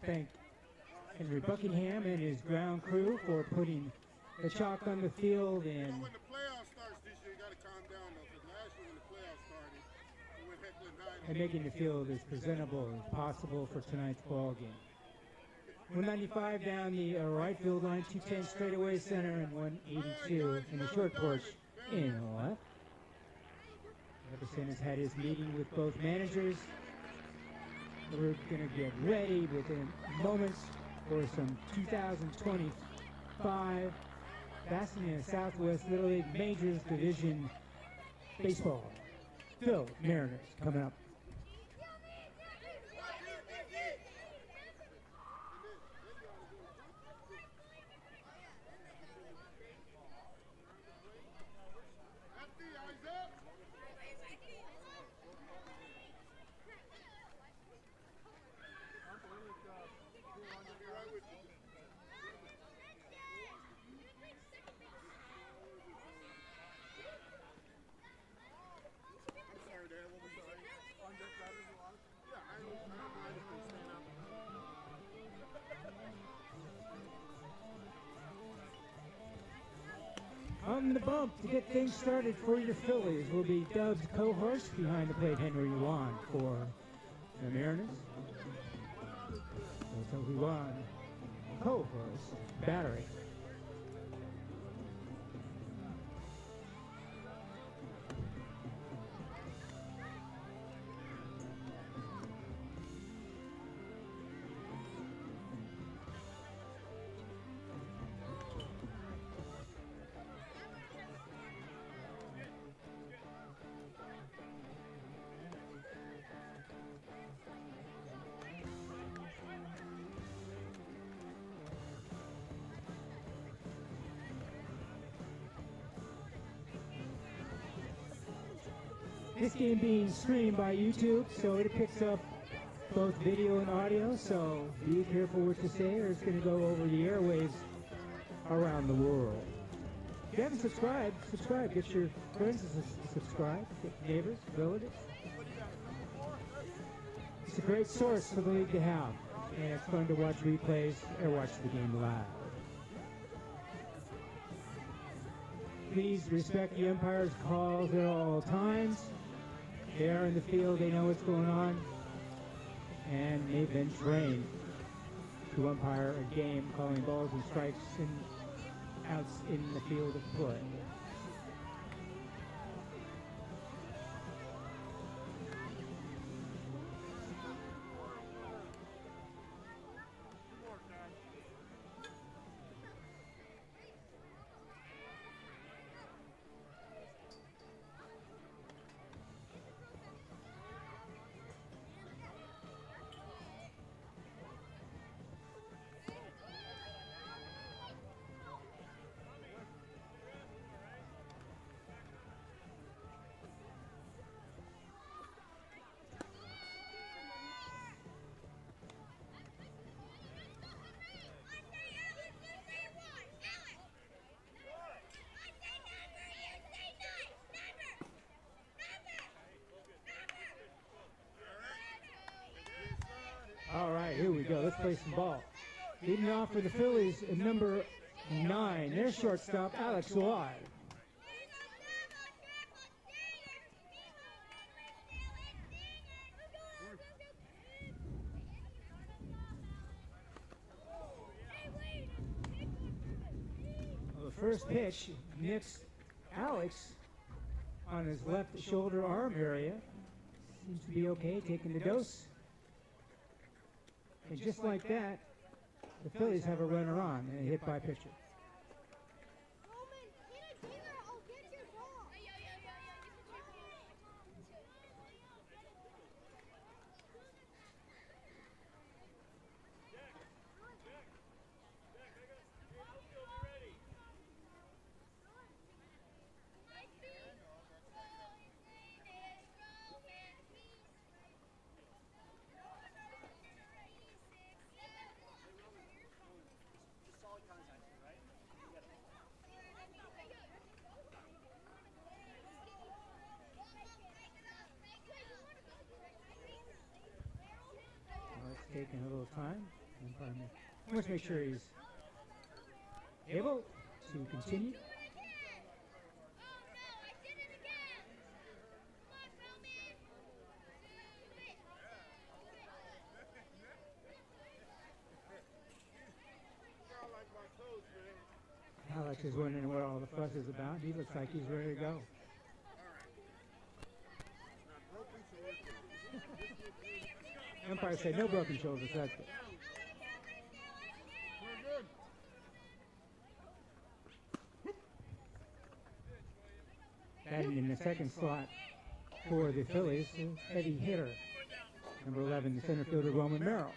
thank Henry Buckingham and his ground crew for putting the chalk on the field and when the playoffs starts this year, you got to calm down though, because last year when the playoffs started, we went heckling high. and making the field as presentable as possible for tonight's ball game. 195 down the right field line, 210 straightaway center, and 182 in the short porch in left. Epperson has had his meeting with both managers. We're going to get ready within moments for some 2025 Pasadena Southwest Little League Majors Division Baseball. Phil Mariners coming up. On the bump to get things started for your Phillies will be Doug's co-horse behind the plate, Henry Juan for the Mariners. So Juan, co-horse, battery. This game being streamed by YouTube, so it picks up both video and audio, so be careful what you say or it's going to go over the airwaves around the world. If you haven't subscribed, subscribe. Get your friends to subscribe, get neighbors, relatives. It's a great source for the league to have, and it's fun to watch replays or watch the game live. Please respect the umpire's calls at all times. They are in the field, they know what's going on, and they've been trained to umpire a game, calling balls and strikes and outs in the field of play. All right, here we go. Let's play some ball. Leading off for the Phillies, number 9, their shortstop, Alex Wide. Well, the first pitch nicks Alex on his left shoulder arm area. Seems to be okay, taking the dose. And just like that, the Phillies have a runner on and a hit by pitcher. Taking a little time. Let's make sure he's able to continue. Alex is wondering what all the fuss is about. He looks like he's ready to go. Umpire said no broken shoulders. That's good. Batting in the second slot for the Phillies, heavy hitter, number 11, the center fielder Roman Merrill.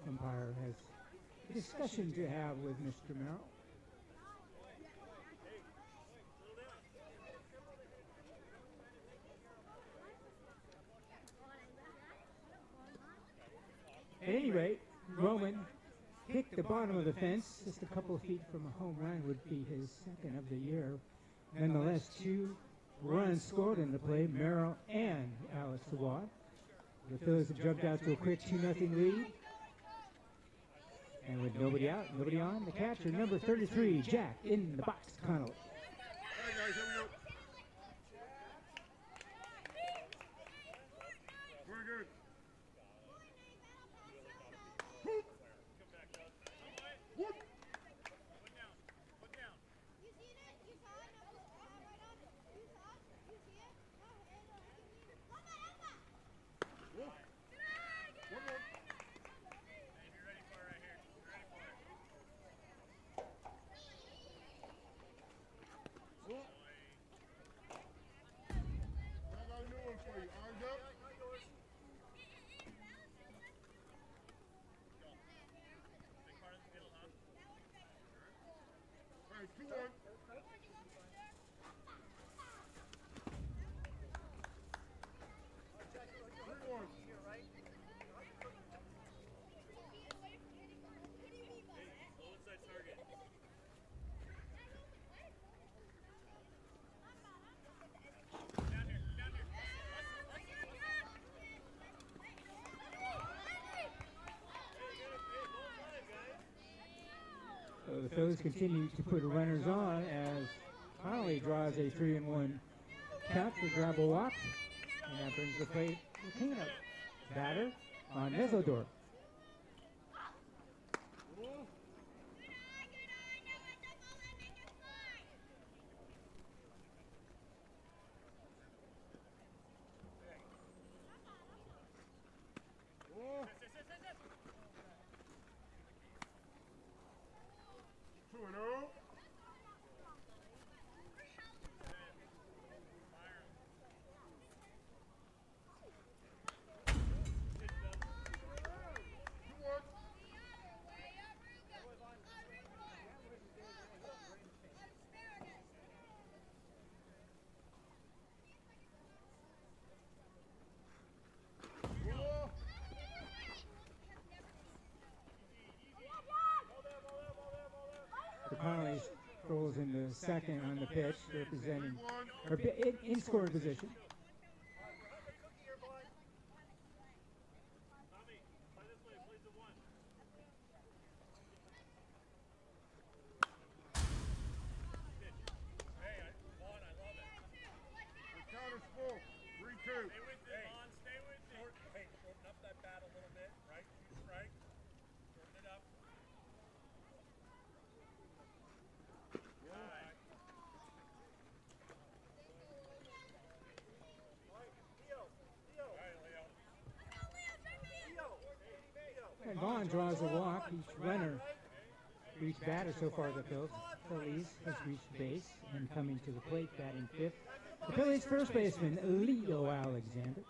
Umpire has a discussion to have with Mr. Merrill. At any rate, Roman kicked the bottom of the fence just a couple of feet from a home run. Would be his second of the year. Nonetheless, 2 runs scored in the play, Merrill and Alex Sawad. The Phillies have jumped out to a quick 2-0 lead. And with nobody out, nobody on, the catcher, number 33, Jack, in the box, Connell. All right, guys, here we go. Very good. So the Phillies continue to put runners on as Connolly draws a 3-1 count to grab a walk, and that brings the plate to cleanup. Batter on Mezzodor. Connolly rolls into second on the pitch, representing or in scoring position. 1 draws a walk. Each runner, each batter so far the Phillies has reached base and coming to the plate batting 5th. The Phillies first baseman, Leo Alexander.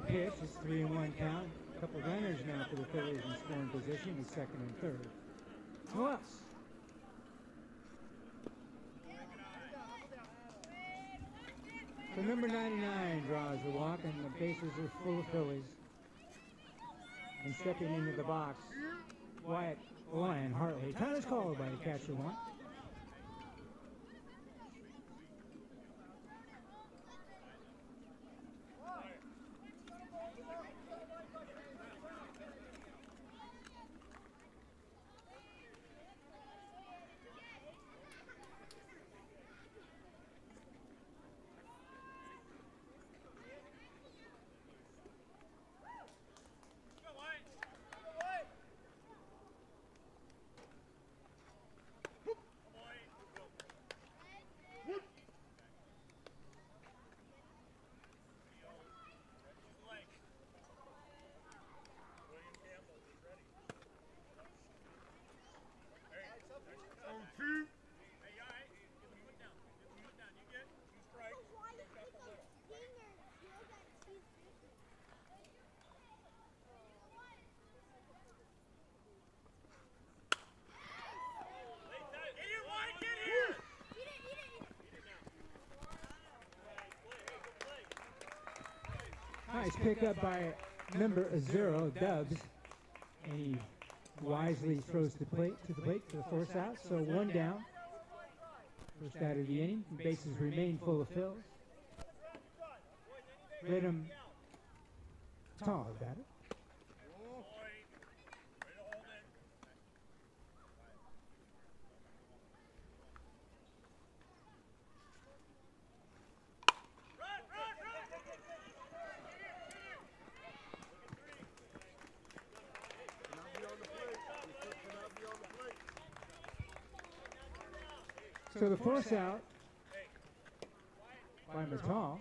Pitch is 3-1 count. A couple runners now for the Phillies in scoring position is 2nd and 3rd. No outs. So number 99 draws the walk, and the bases are full of Phillies. And stepping into the box, Wyatt Lion Hartley. Time is called by the catcher 1. Nice pickup by number 0, Dubs, and he wisely throws the plate to the force out. So 1 down. First out of the inning. The bases remain full of Phils. Rhythm tall batter. So the force out by Matal.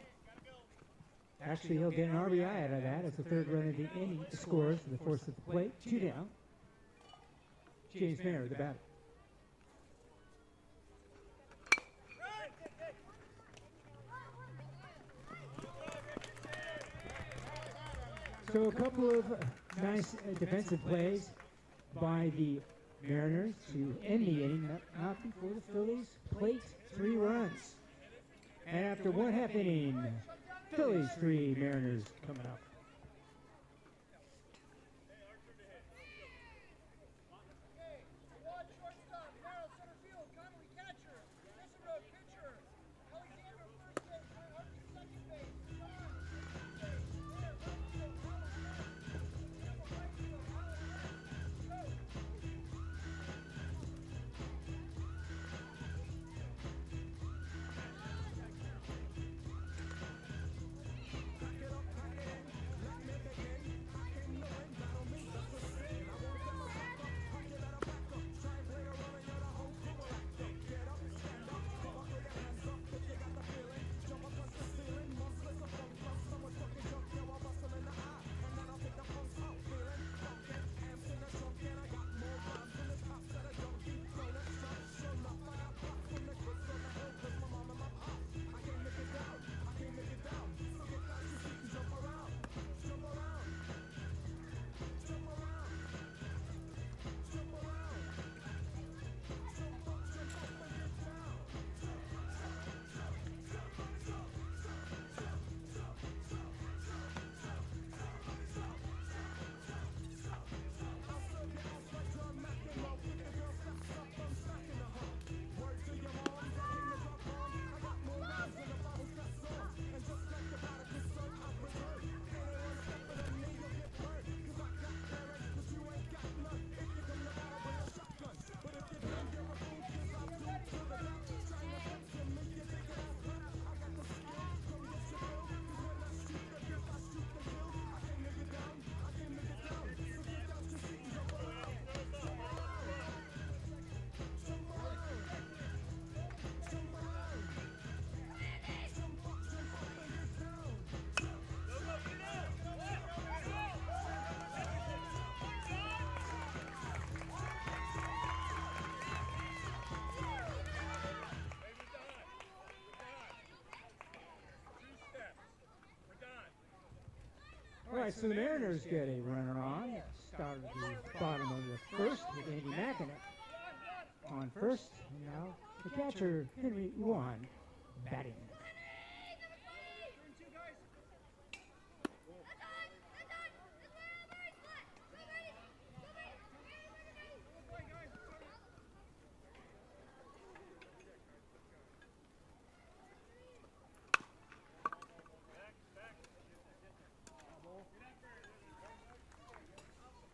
Actually, he'll get an RBI out of that. It's the 3rd run of the inning. Scores for the force at the plate. 2 down. James Mayer, the batter. So a couple of nice defensive plays by the Mariners to end the inning, not before the Phillies plate 3 runs. And after 1/2 inning, Phillies 3, Mariners coming up. All right, so the Mariners get a runner on. Started the bottom of the first with Andy McInnick on first. And now the catcher, Henry Juan, batting.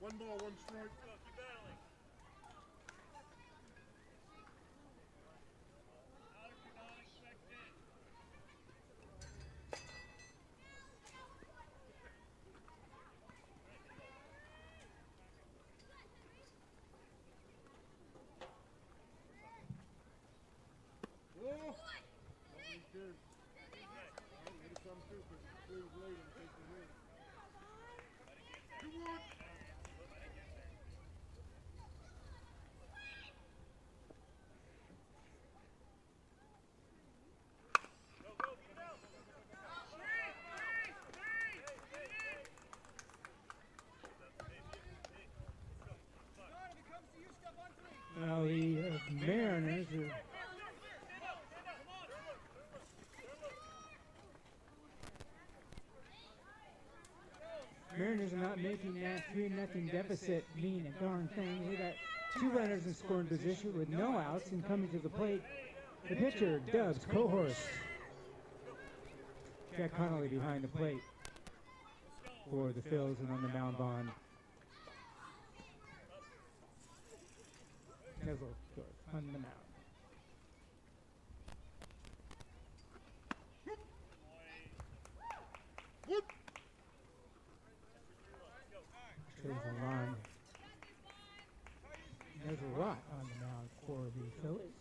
One ball, one strike. Oh! Maybe some too, because it was late in case they win. 2-1. Now the Mariners are not making that 3-0 deficit mean a darn thing. They got 2 runners in scoring position with no outs, and coming to the plate, the pitcher, Dubs Cohorst. Jack Connolly behind the plate for the Phillies, and on the mound, Bond. Nizzle on the mound. There's a line. There's a lot on the mound for the Phillies.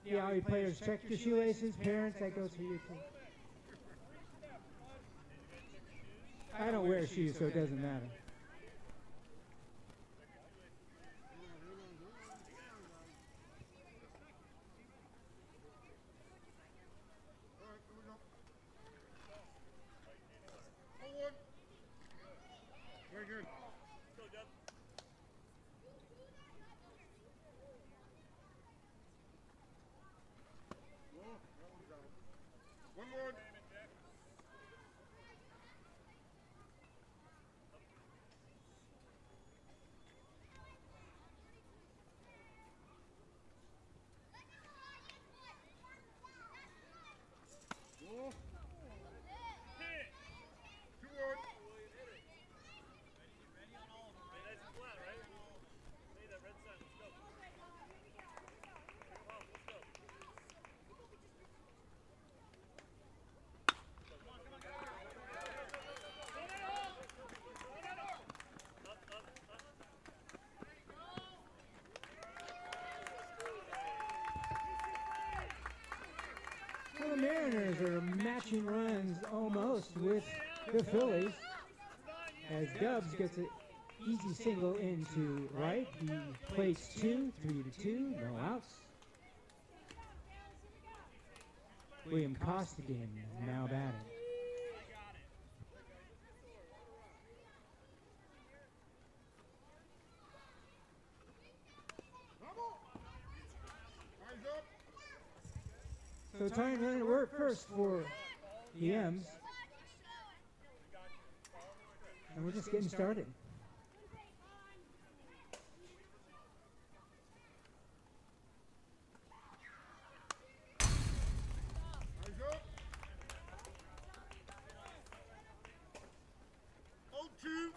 Yeah, all you players, check your shoelaces. Parents, that goes for you too. I don't wear shoes, so it doesn't matter. Very good. Well, that one's out. One more. Well, 2-1. Well, the Mariners are matching runs almost with the Phillies as Dubs gets an easy single into right. He plates 2, 3-2, no outs. William Costigan now batting. Eyes up. So tying run at work first for the M's. And we're just getting started. Eyes up. 0-2.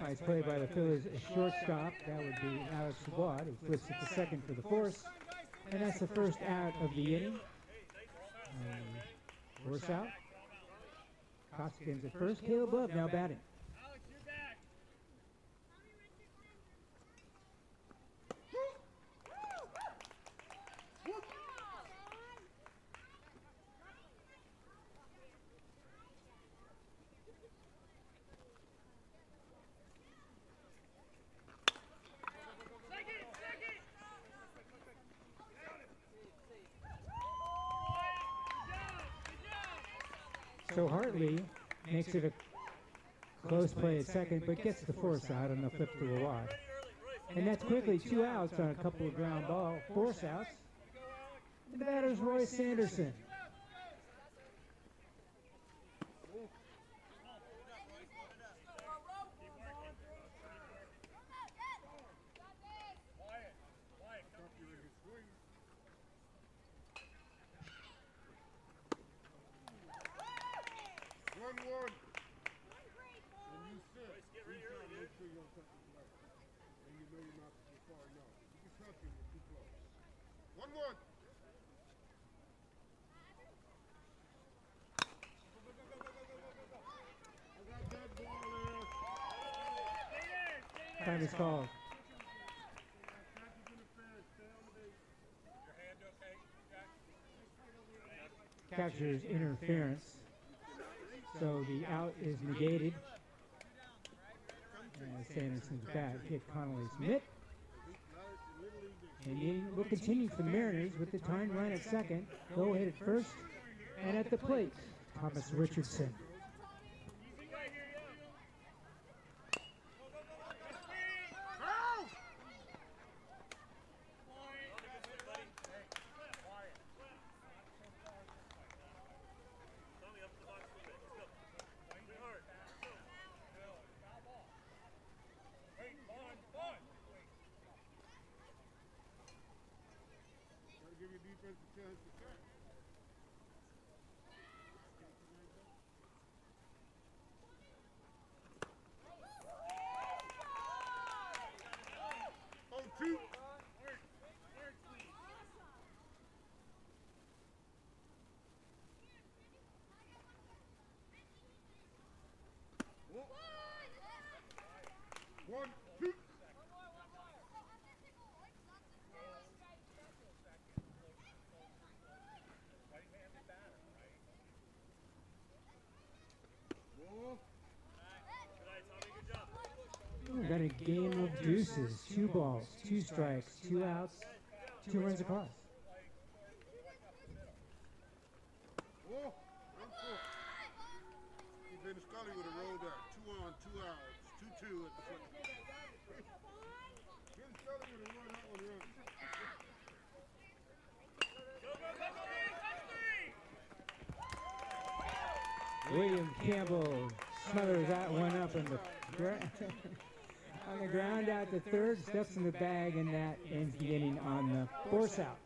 Nice play by the Phillies shortstop. That would be Alex Dubois. He flips it to second for the force. And that's the first out of the inning. Force out. Costigan's at first. Caleb Love now batting. So Hartley makes it a close play at second, but gets the force out on the flip to a walk. And that's quickly 2 outs on a couple of ground ball force outs. The batter's Roy Sanderson. Time is called. Captures interference, so the out is negated. As Sanderson's bat hit Connolly's mitt. And he will continue for the Mariners with the tying run at second. Go ahead at first, and at the plate, Thomas Richardson. We've got a game of deuces. 2 balls, 2 strikes, 2 outs, 2 runs across. Scully would have rolled that. 2 on, 2 outs, 2-2 at the front. Scully would have run that one right. William Campbell smothers that one up in the on the ground out to third, steps in the bag, and that ends the inning on the force out.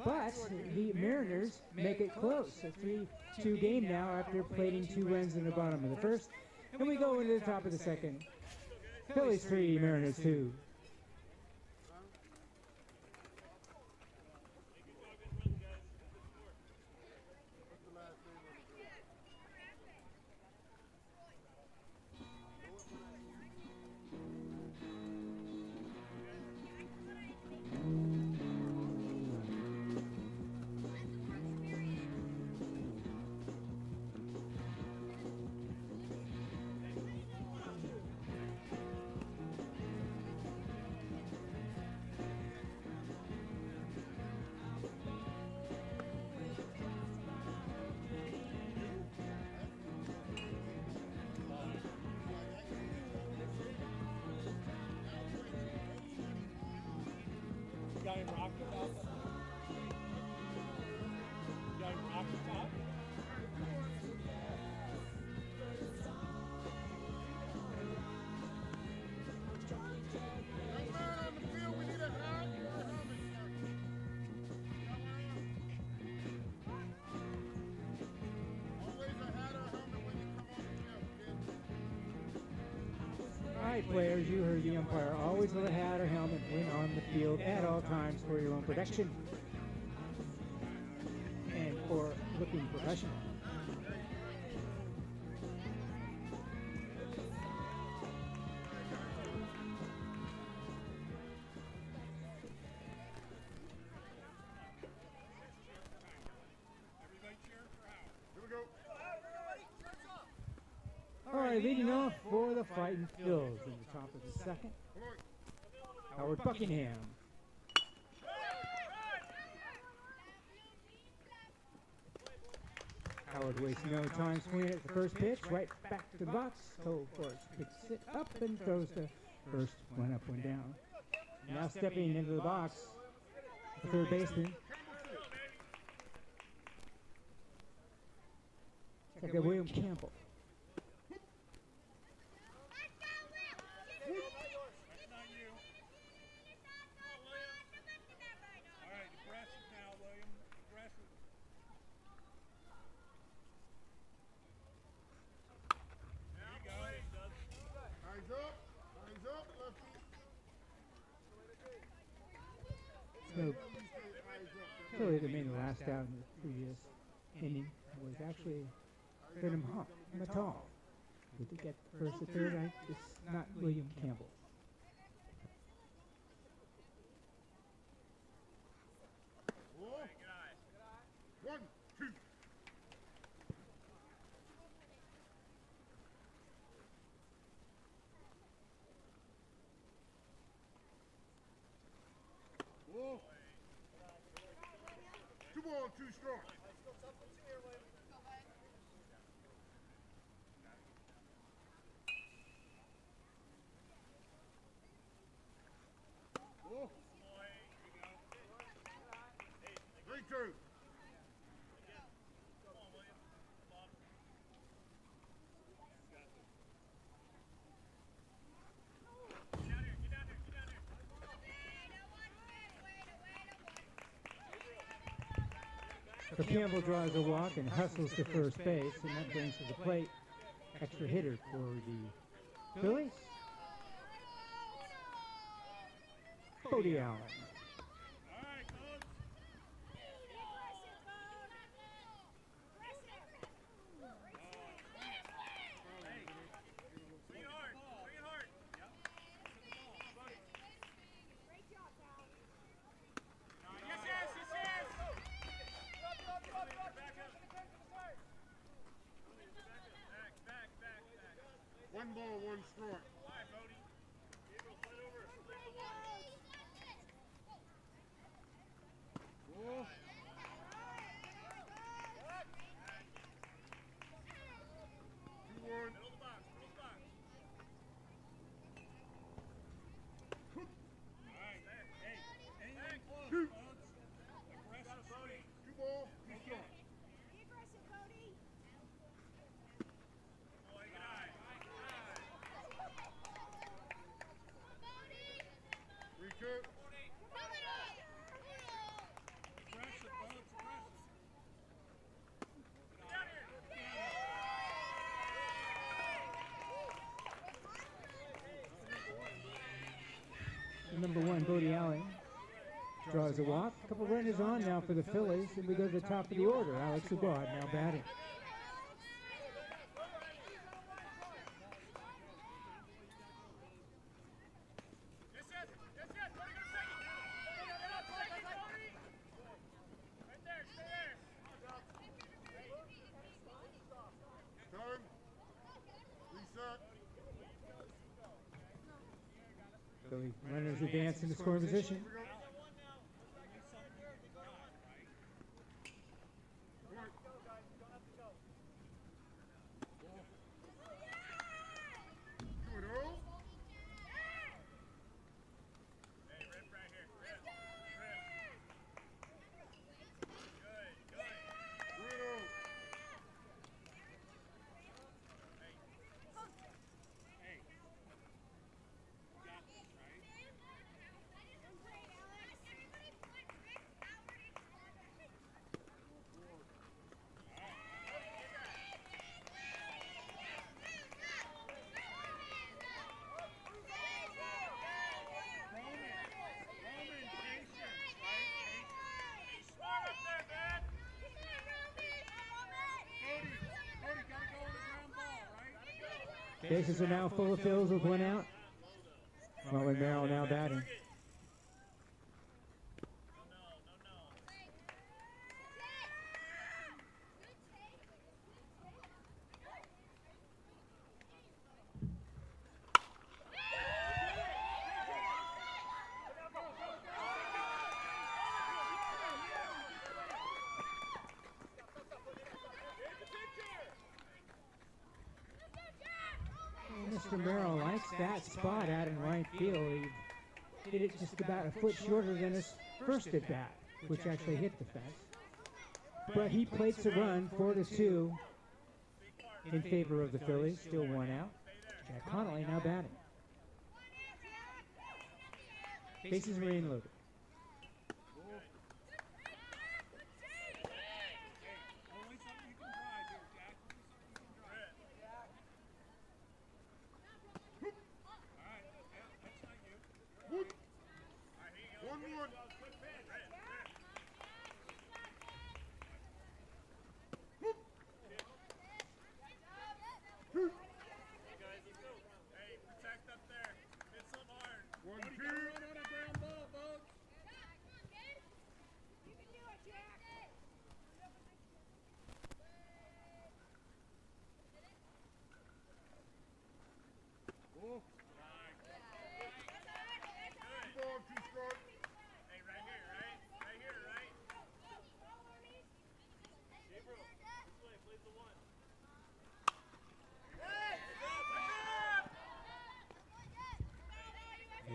But the Mariners make it close. A 3-2 game now after plating 2 runs in the bottom of the first. And we go into the top of the second. Phillies 3, Mariners 2. Players, you heard the umpire. Always with a hat or helmet when on the field at all times for your own protection and for looking professional. All right, leading off for the Fighting Phils in the top of the second, Howard Buckingham. Howard wasting no time swinging at the first pitch, right back to the box. Colforce picks it up and throws the first one up, one down. Now stepping into the box, the third baseman. Second, William Campbell. So, Philly that made the last out in the previous inning was actually Venom Matal. Did they get the first or third? It's not William Campbell. One, two. Whoa. 2 balls, 2 strikes. Whoa. 3-2. So Campbell draws a walk and hustles to first base, and that brings to the plate extra hitter for the Phillies, Bodie Allen. One ball, 1 strike. Whoa. 2-1. Two. 2 balls, 2 strikes. Number 1, Bodie Allen, draws a walk. A couple runners on now for the Phillies, and we go to the top of the order. Alex Abad now batting. Time. Reset. Philly runners advance in the scoring position. Bases are now full of Phils with 1 out. Marlon Merrill now batting. Mr. Merrill likes that spot out in right field. He did it just about a foot shorter than his first at bat, which actually hit the fence. But he plates a run, 4-2, in favor of the Phillies. Still one out. Jack Connolly now batting. Bases remain loaded.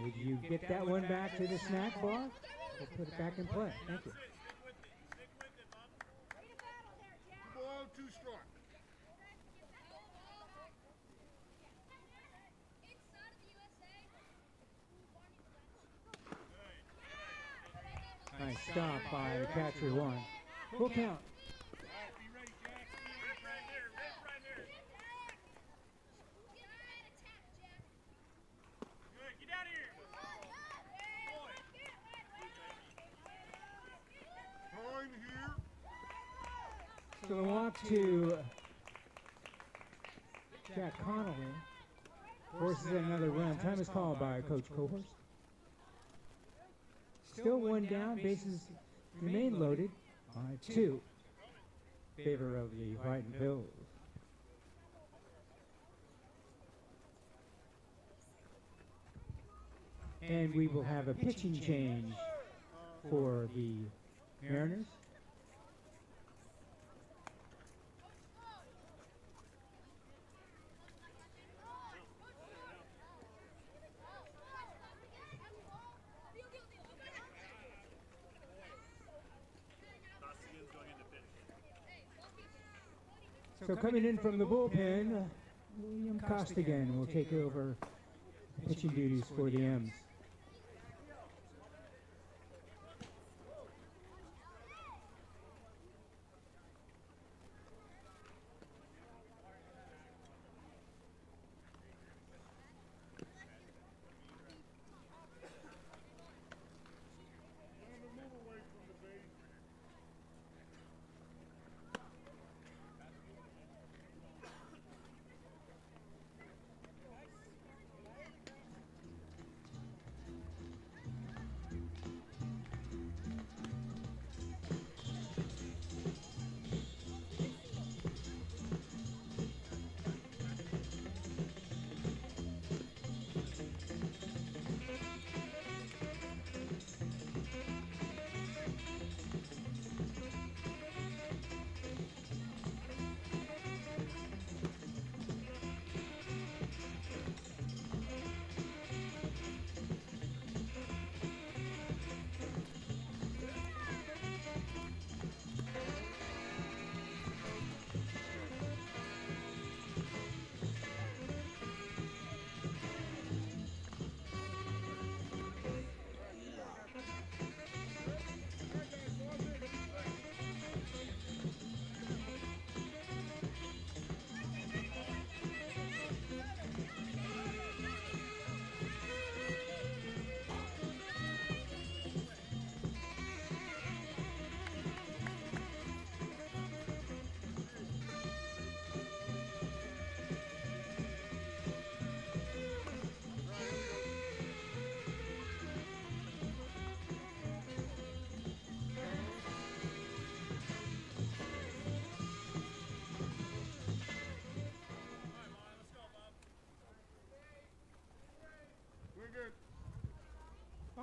Did you get that one back to the snack bar? We'll put it back in play. Thank you. Ball, 2 strike. Nice stop by the catcher, 1. Full count. So the walk to Jack Connolly forces another run. Time is called by Coach Cohorst. Still 1 down. Bases remain loaded by 2 in favor of the White and Bills. And we will have a pitching change for the Mariners. So coming in from the bullpen, William Costigan will take over pitching duties for the M's.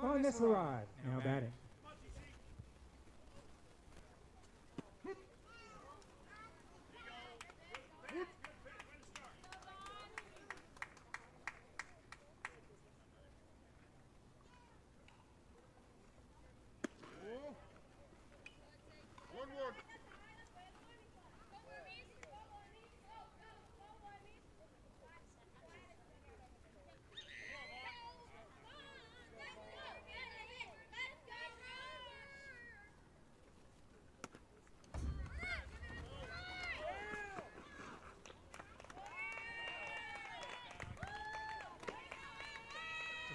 On this arrive, now batting.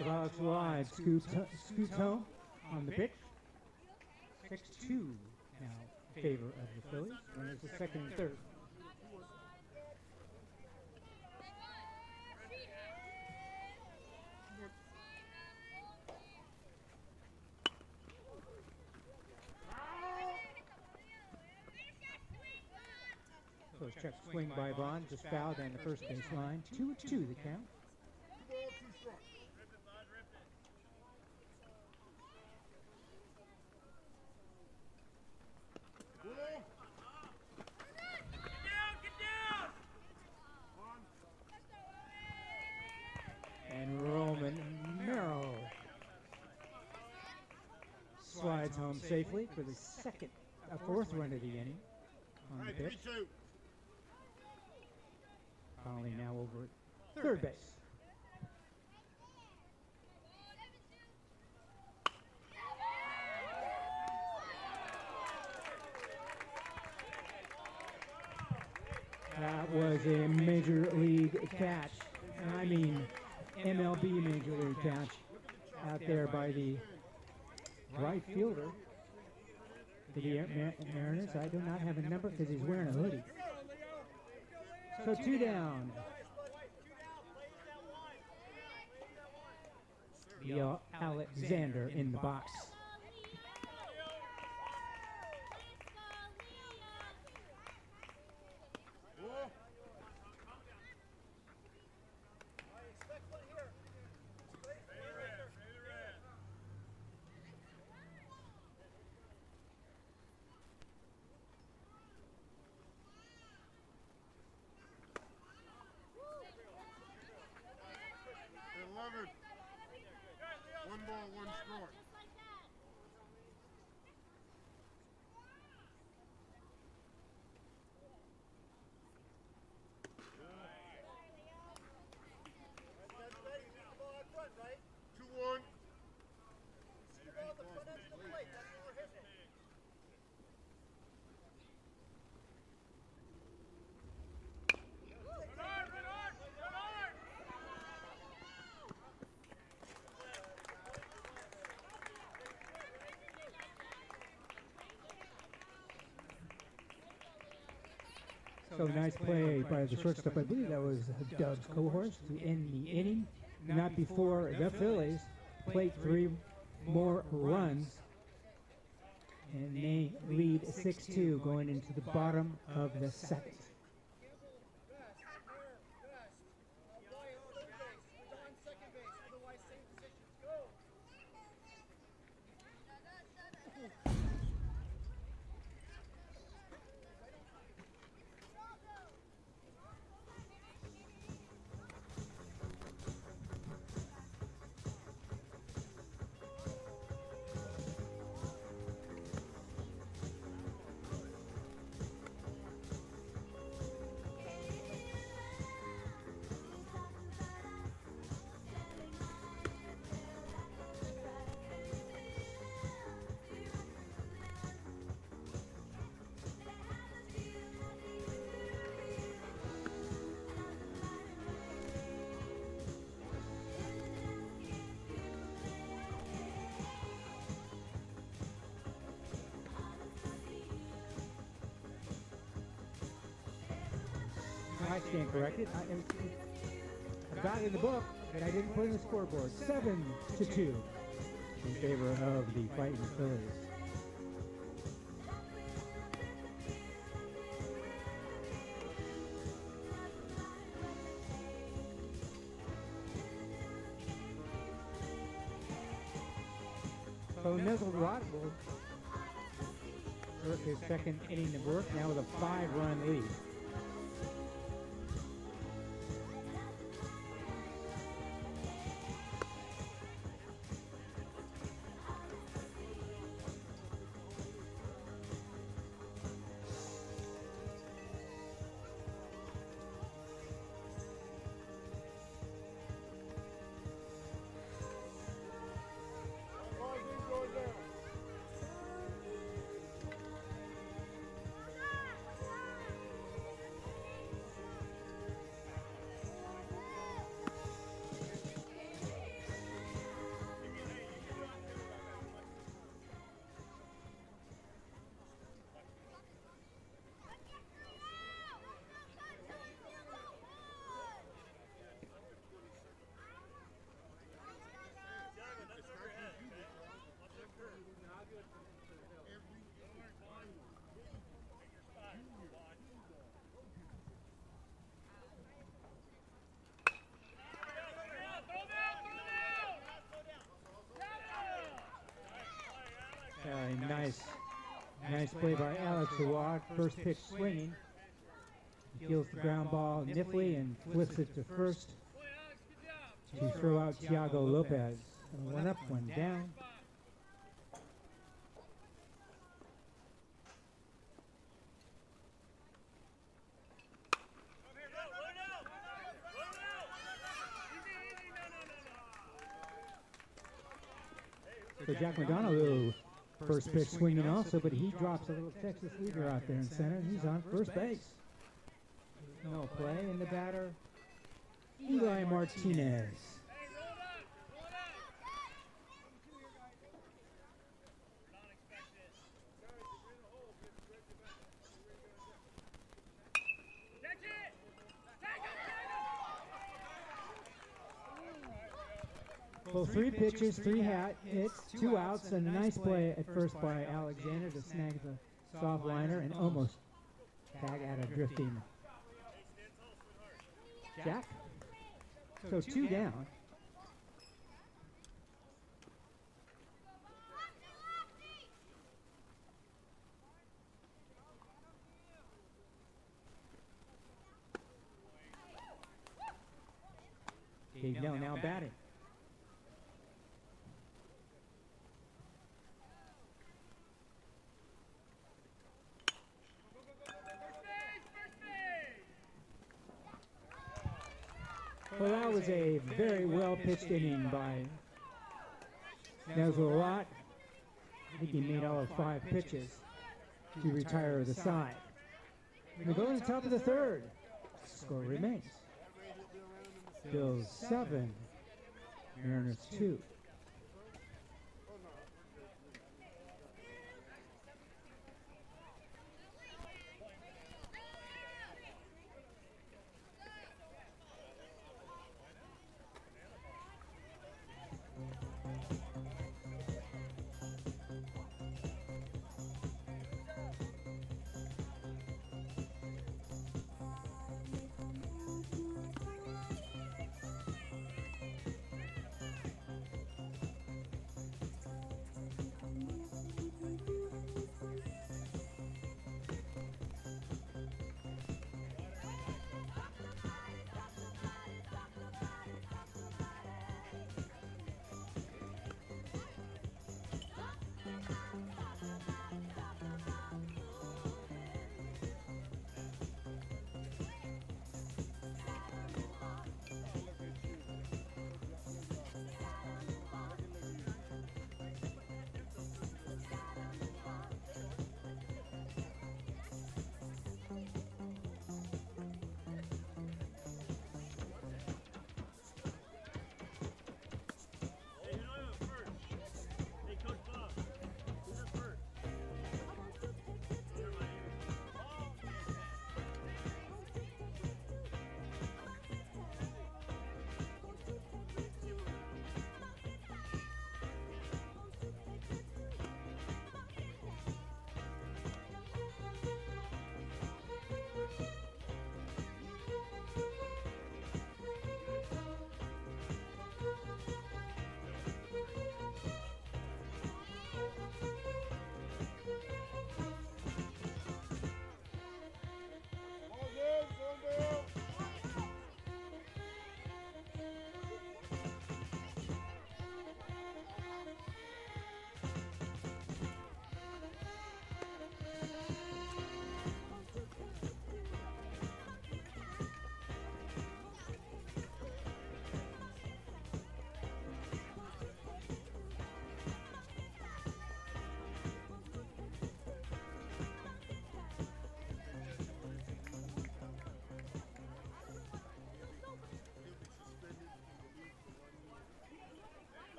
PSWLL scoots home on the pitch. 6-2 now in favor of the Phillies. Runners the second and third. First check swing by Bond, just fouled on the first baseline. 2-2 the count. And Roman Merrill slides home safely for the fourth run of the inning on the pitch. Finally now over at third base. That was a major league catch, and I mean MLB major league catch out there by the right fielder for the Mariners. I do not have a number because he's wearing a hoodie. So 2 down. Alexander in the box. One ball, one score. So nice play by the shortstop. I believe that was Doug's cohorse to end the inning. Not before the Phillies played 3 more runs, and they lead 6-2 going into the bottom of the second. I stand corrected. I've got it in the book, but I didn't put it in the scoreboard. 7-2 in favor of the Fighting Phillies. So Nizzle Rod will work his second inning of work now with a 5-run lead. Nice play by Alex Awad. First pitch swinging. He feels the ground ball nipply and flips it to first to throw out Thiago Lopez. One up, one down. So Jack McDonough, first pitch swinging also, but he drops a little Texas leader out there in center. He's on first base. No play, and the batter, Eli Martinez. Well, 3 pitches, 3 hits, 2 outs, and a nice play at first by Alexander to snag the soft liner and almost tag out a drifting Jack. So 2 down. Dave Nell now batting. Well, that was a very well-pitched inning by Nezlawat. I think he made all of 5 pitches to retire the side. We go to the top of the third. Score remains. Bills 7, Mariners 2.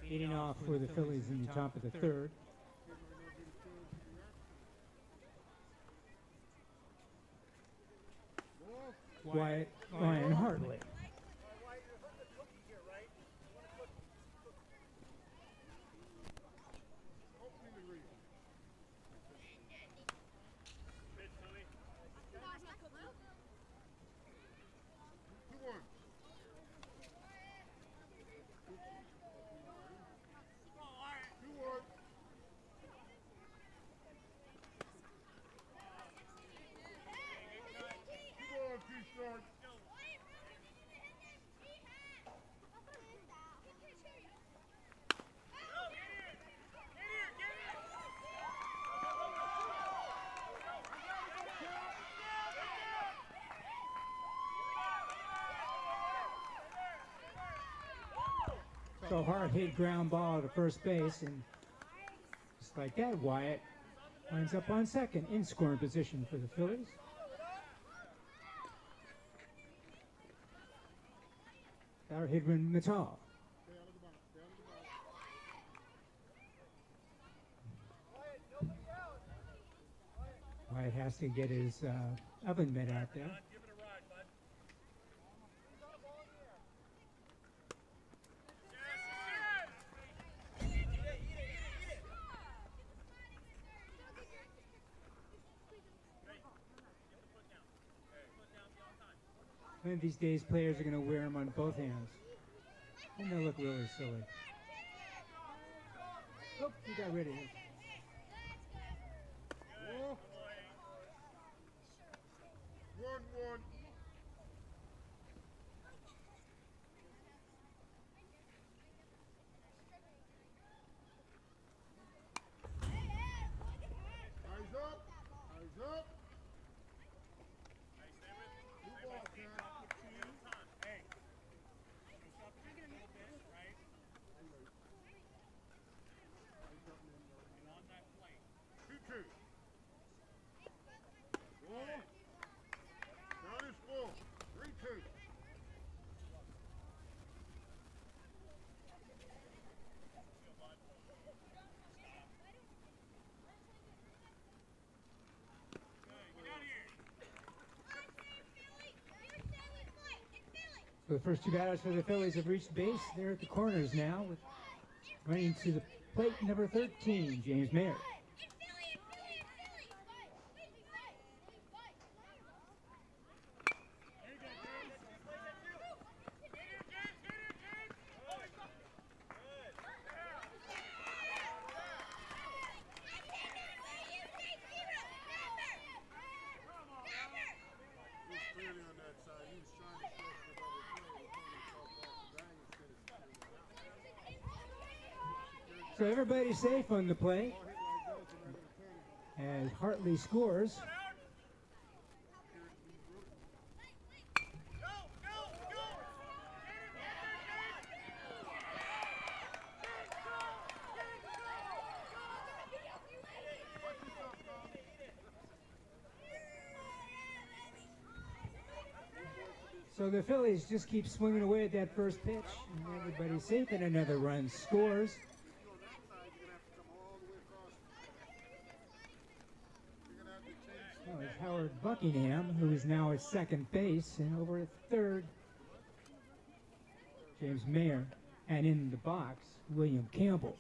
Leading off for the Phillies in the top of the third. Wyatt Ryan Hartley. So hard hit ground ball to first base, and just like that, Wyatt winds up on second in scoring position for the Phillies. Our Hidran Mittal. Wyatt has to get his oven mitt out there. One of these days, players are going to wear them on both hands, and they'll look really silly. Oh, he got rid of it. One. Eyes up. So the first two batters for the Phillies have reached base. They're at the corners now, with running to the plate number 13, James Mayer. So everybody's safe on the play as Hartley scores. So the Phillies just keep swinging away at that first pitch, and everybody's safe, and another run scores. Well, it's Howard Buckingham, who is now at second base, and over at third, James Mayer, and in the box, William Campbell.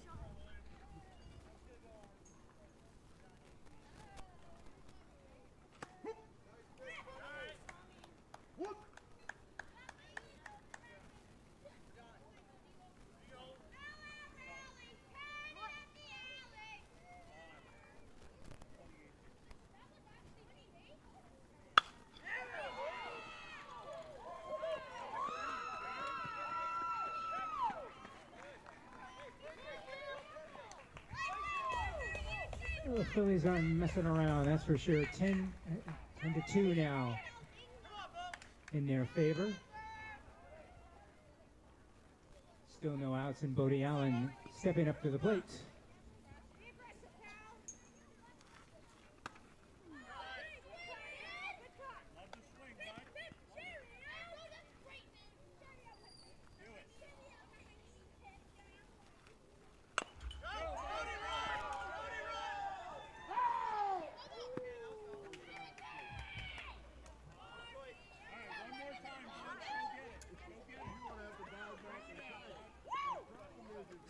The Phillies aren't messing around, that's for sure. 10-2 now in their favor. Still no outs, and Bodie Allen stepping up to the plate.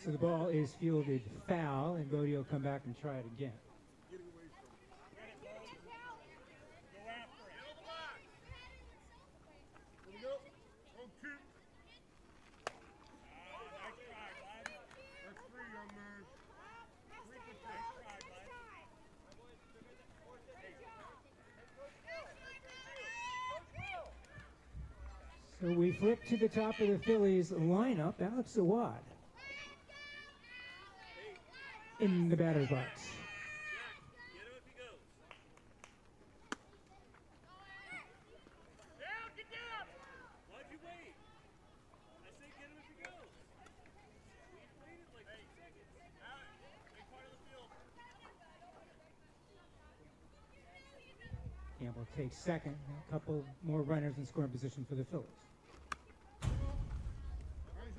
So the ball is fielded foul, and Bodie will come back and try it again. So we flip to the top of the Phillies lineup. Alex Awad in the batter's box. Campbell takes second. A couple more runners in scoring position for the Phillies. Eyes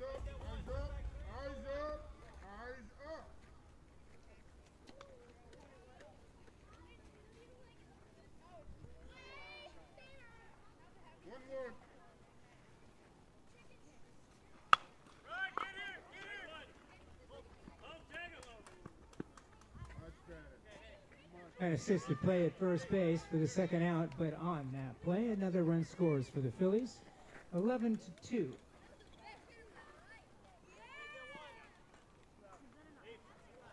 up, eyes up, eyes up, eyes up. One more. An assisted play at first base for the second out, but on that play, another run scores for the Phillies, 11-2.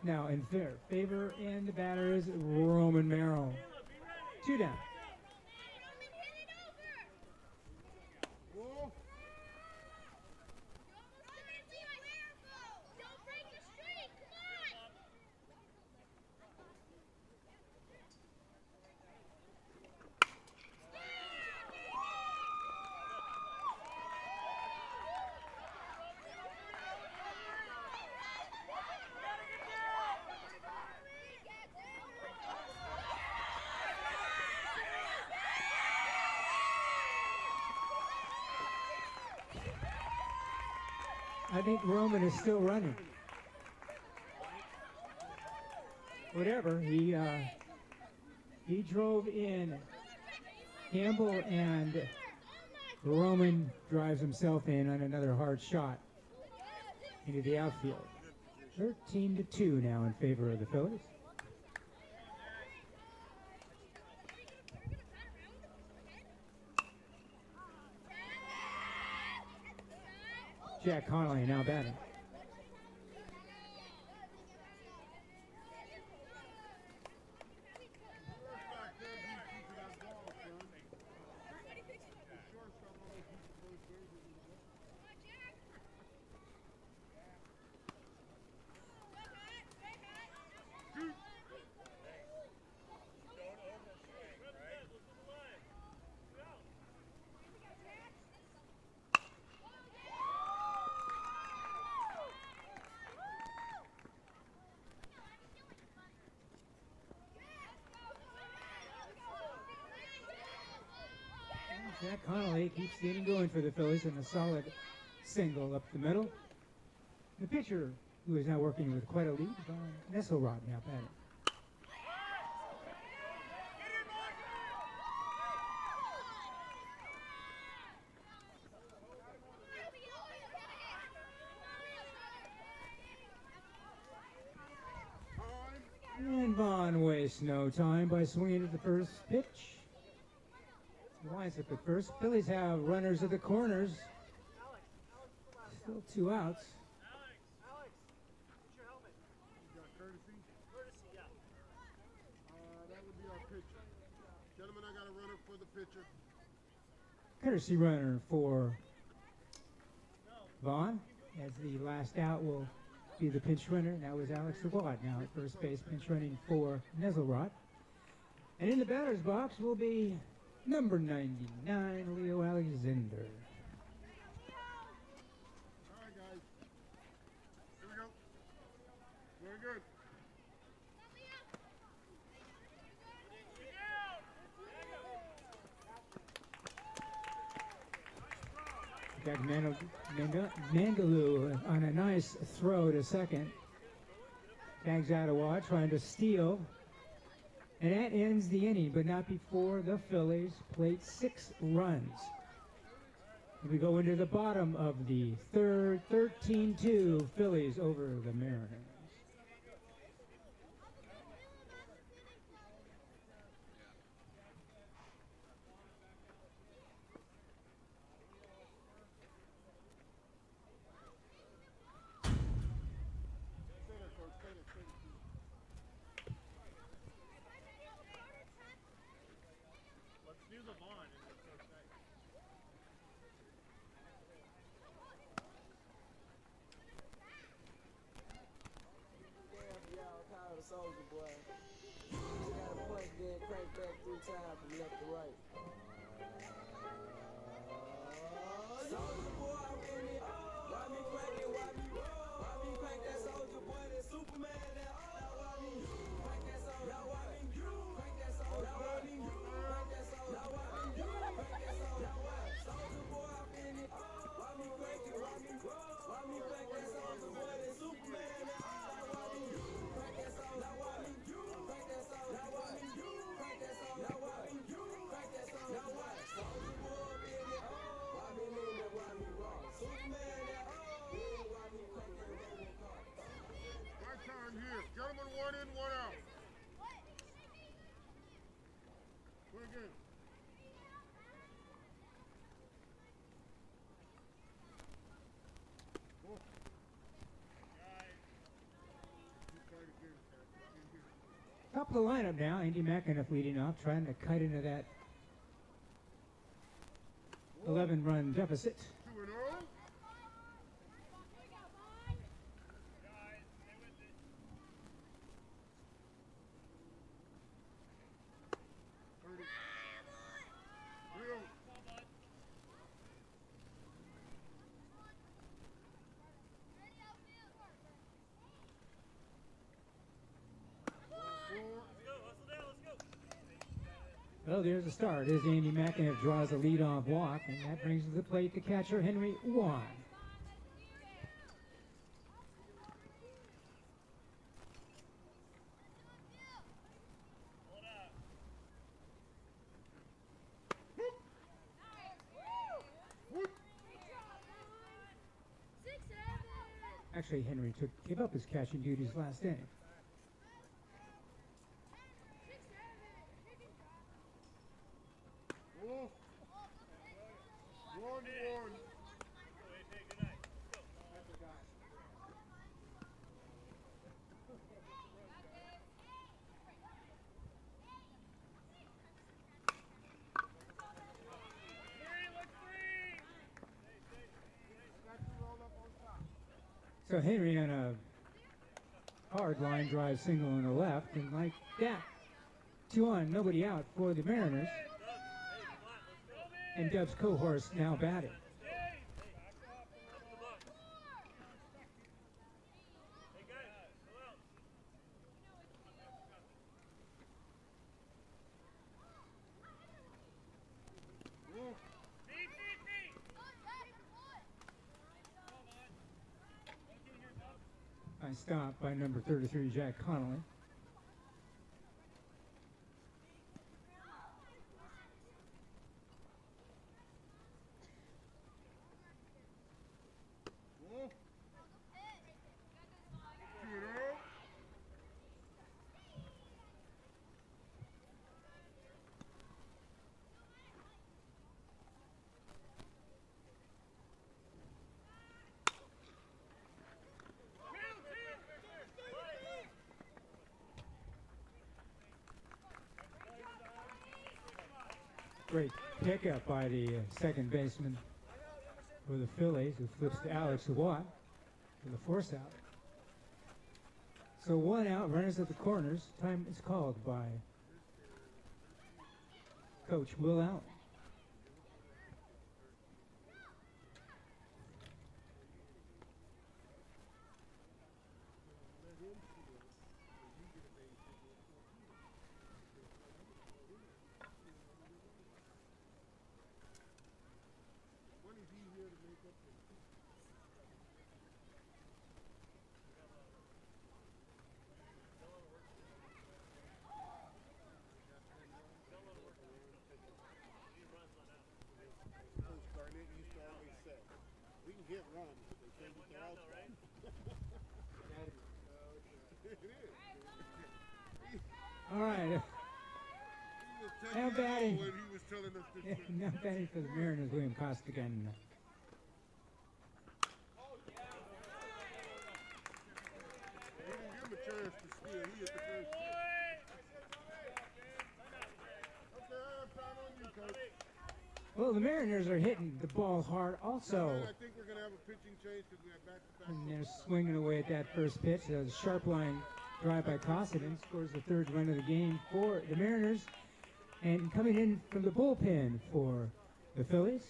Now in favor, and the batter is Roman Merrill. 2 down. Whoa. I think Roman is still running. Whatever, he drove in Campbell, and Roman drives himself in on another hard shot into the outfield. 13-2 now in favor of the Phillies. Jack Connolly now batting. Jack Connolly keeps the inning going for the Phillies in a solid single up the middle. The pitcher, who is now working with quite a lead, Nesselrod now batting. And Vaughn wastes no time by swinging at the first pitch. Lines up at first. Phillies have runners at the corners. Still 2 outs. Alex, what's your helmet? You got courtesy? Courtesy, yeah. That would be our pitcher. Gentlemen, I got a runner for the pitcher. Courtesy runner for Vaughn, as the last out will be the pinch runner. That was Alex Sawad now at first base, pinch running for Nesselrod. And in the batter's box will be number 99, Leo Alexander. All right, guys. Here we go. Very good. Got Mangaloo on a nice throw to second. Tags Ottawa trying to steal. And that ends the inning, but not before the Phillies played 6 runs. We go into the bottom of the third, 13-2, Phillies over the Mariners. Let's do the lawn. It's so nice. Soldier boy. You got a punch, then crank back 3 times from left to right. Soldier boy, I'm in it. Why me crank it? Why me roll? Why me crank that soldier boy? That Superman that why me crank that soldier? Why me crank that soldier? Why me crank that the lineup now. Andy McAnuff leading off, trying to cut into that 11-run deficit. 2-0. Well, there's a start as Andy McAnuff draws a lead-off walk, and that brings to the plate the catcher, Henry Wan. Actually, Henry gave up his catching duties last inning. Oh. 1-1. So Henry on a hard line drive single on the left, and like that, 2 on, nobody out for the Mariners. And Dub's Cohorse now batting. I stopped by number 33, Jack Connolly. Great pickup by the second baseman for the Phillies, who flips to Alex Watt for the force out. So 1 out, runners at the corners. Time is called by Coach Will Allen. We can get runs, but they can't get out. All right. He was Now taking batting. it all when he was telling us to switch. Now batting for the Mariners, William Costigan. He didn't give him a chance to steal. He hit the first pitch. Okay, I'm proud on you, Coach. Well, the Mariners are hitting the ball hard also. I think we're going to have a pitching change because we have back-to-back. And they're swinging away at that first pitch. A sharp line drive by Costigan scores the 3rd run of the game for the Mariners. And coming in from the bullpen for the Phillies,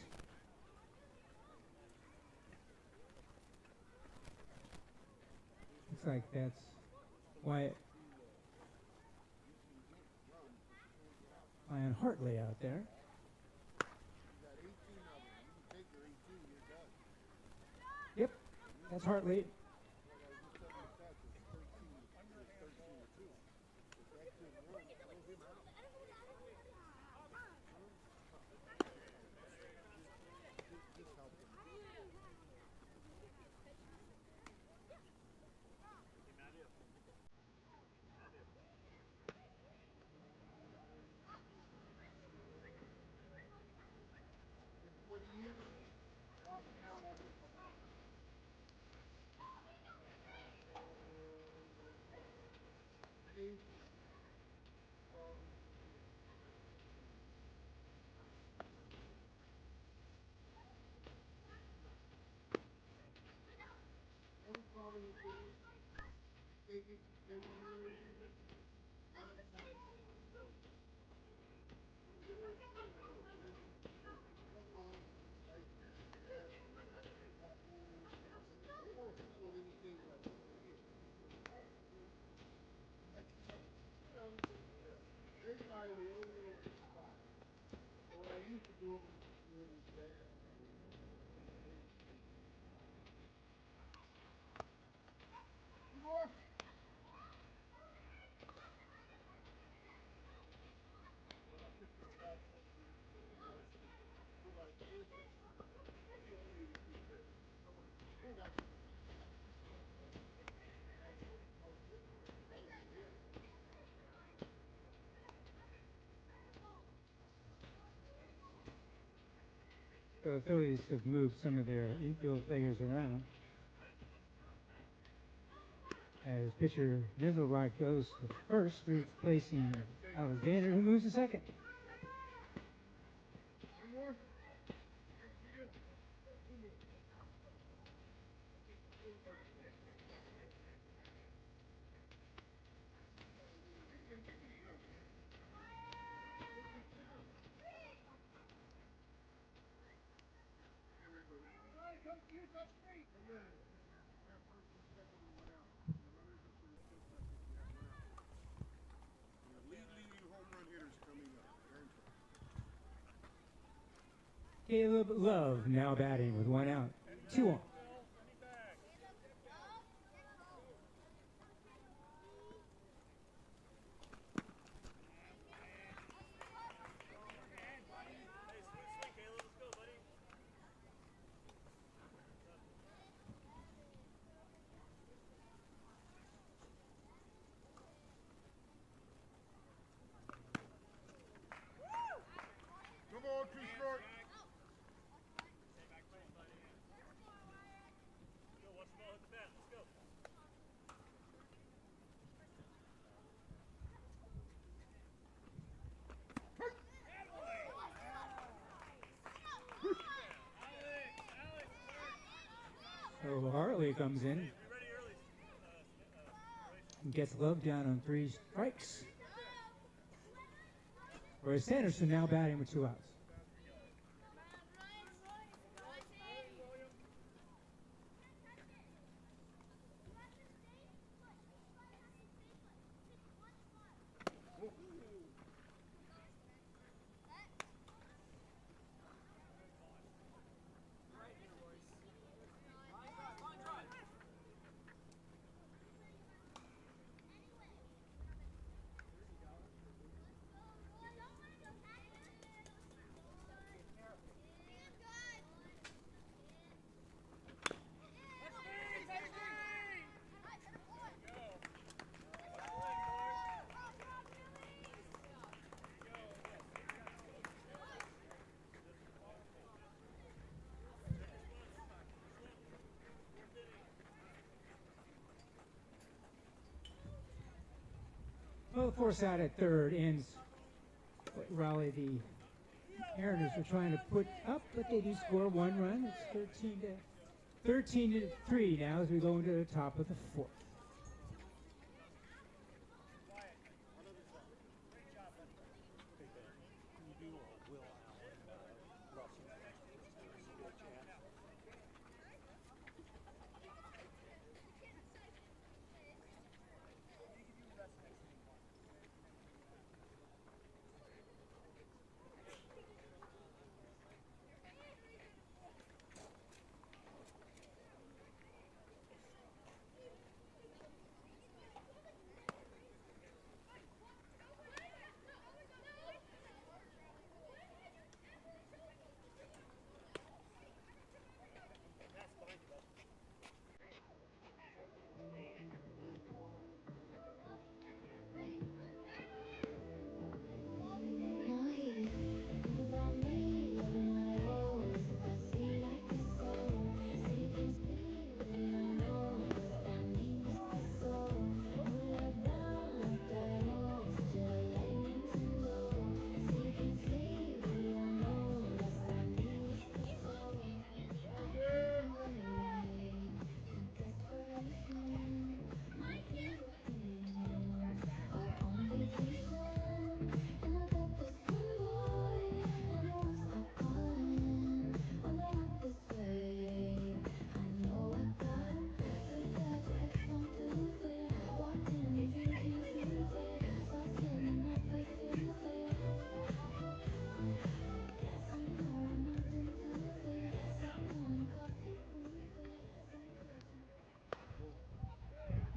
looks like that's Wyatt Ryan Hartley out there. Yep, that's Hartley. So the Phillies have moved some of their infield players around. As pitcher Nizzlerock goes to first, replacing Alexander, who moves to second. Leading home run hitters coming up. They're in trouble. Caleb Love now batting with 1 out, 2 on. Come on, too short. So Hartley comes in and gets Love down on 3 strikes. Whereas Sanderson now batting with 2 outs. Well, the force out at third ends what rally the Mariners were trying to put up, but they do score 1 run. It's 13 to 3 now as we go into the top of the 4th.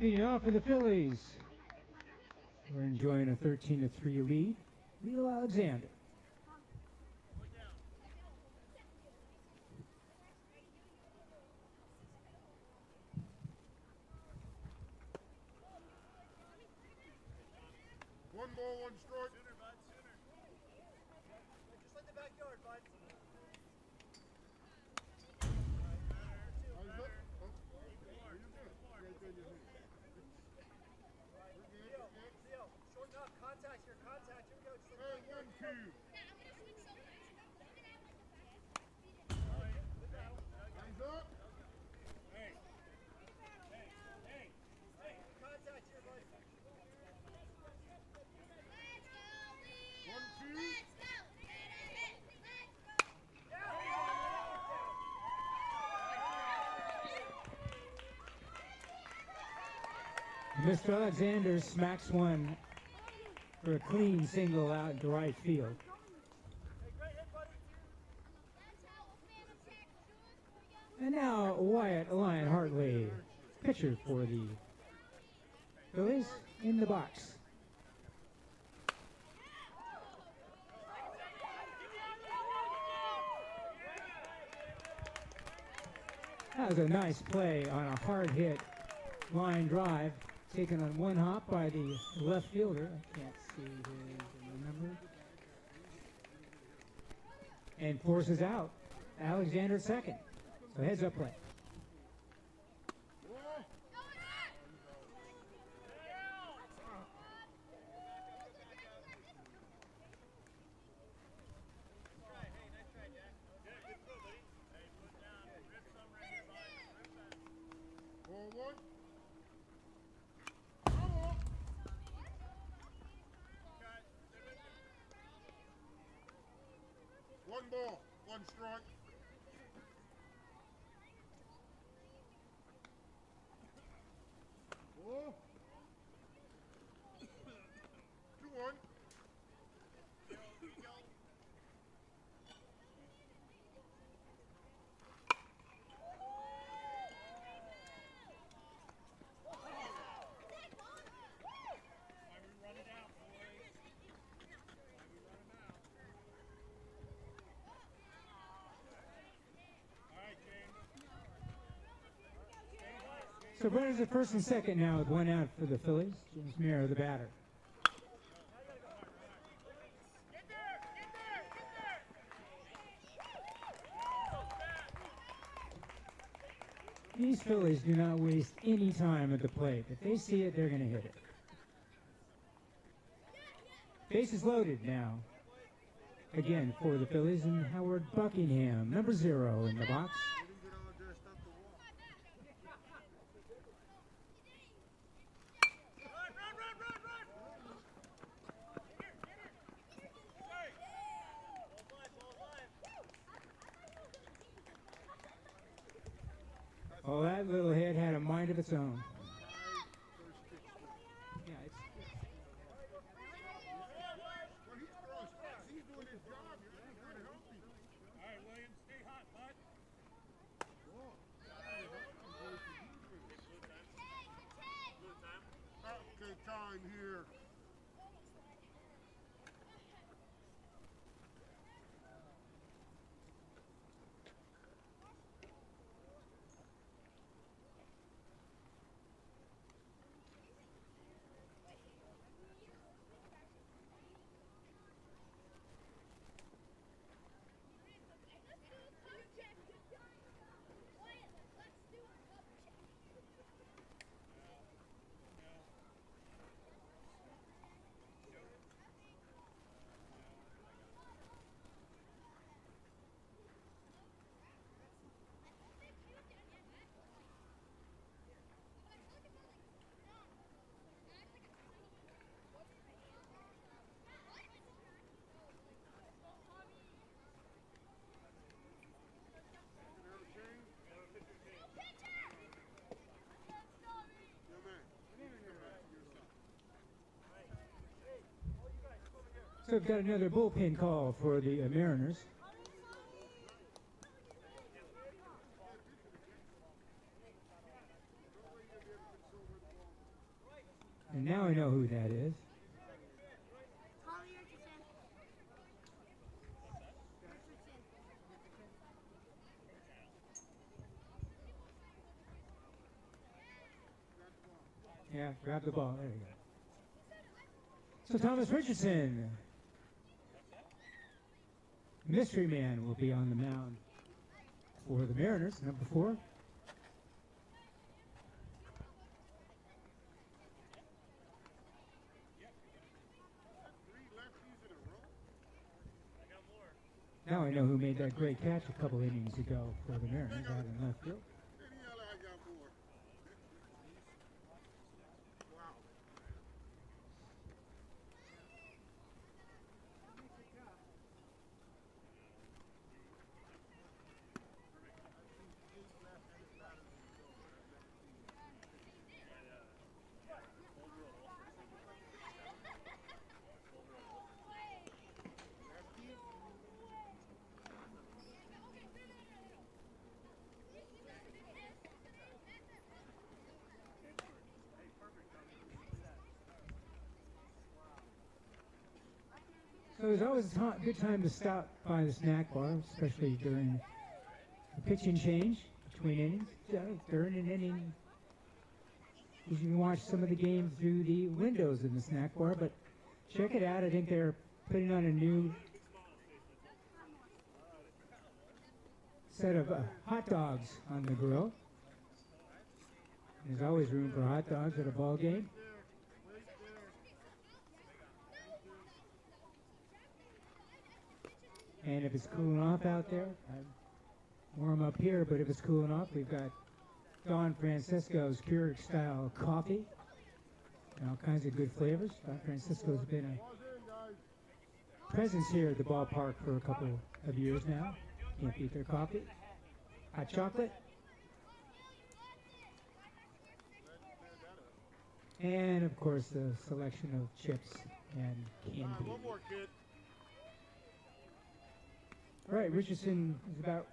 Leading off for the Phillies. We're enjoying a 13-3 lead. Leo Alexander. One ball, one strike. Sooner, bud, sooner. Just like the backyard, bud. How's that? Oh, are you good? Right there in your hand. Theo, shorten up. Contact here, contact. Here we go. Just like Hey, 1-2. Hands up. Hey. Contact here, bud. 1-2. Mr. Alexander smacks one for a clean single out into right field. Hey, great hit, buddy. And now Wyatt Lion Hartley, pitcher for the Phillies, in the box. That was a nice play on a hard hit line drive, taken on one hop by the left fielder. I can't see his number. And forces out Alexander at second. So heads up play. Ball one. One ball, one strike. Ball. 2-1. So runners at first and second now with one out for the Phillies. James Mayer, the batter. These Phillies do not waste any time at the plate. If they see it, they're going to hit it. Bases loaded now. Again for the Phillies, and Howard Buckingham, number 0 in the box. Oh, that little head had a mind of its own. Yeah, it's When he's throwing strikes, he's doing his job. You're trying to help him. All right, Williams, stay hot, bud. Okay, time here. So we've got another bullpen call for the Mariners. And now I know who that is. Yeah, grab the ball. There you go. So Thomas Richardson, mystery man, will be on the mound for the Mariners, number 4. Now I know who made that great catch a couple innings ago for the Mariners out in left field. So it's always a good time to stop by the snack bar, especially during the pitching change between innings. During an inning, you can watch some of the games through the windows in the snack bar, but check it out. I think they're putting on a new set of hot dogs on the grill. There's always room for hot dogs at a ball game. And if it's cooling off out there, warm up here, but if it's cooling off, we've got Don Francisco's Keurig style coffee and all kinds of good flavors. Don Francisco's been a presence here at the ballpark for a couple of years now. Can't beat their coffee. Hot chocolate. And of course the selection of chips and canned beans. One more, kid. All right, Richardson is about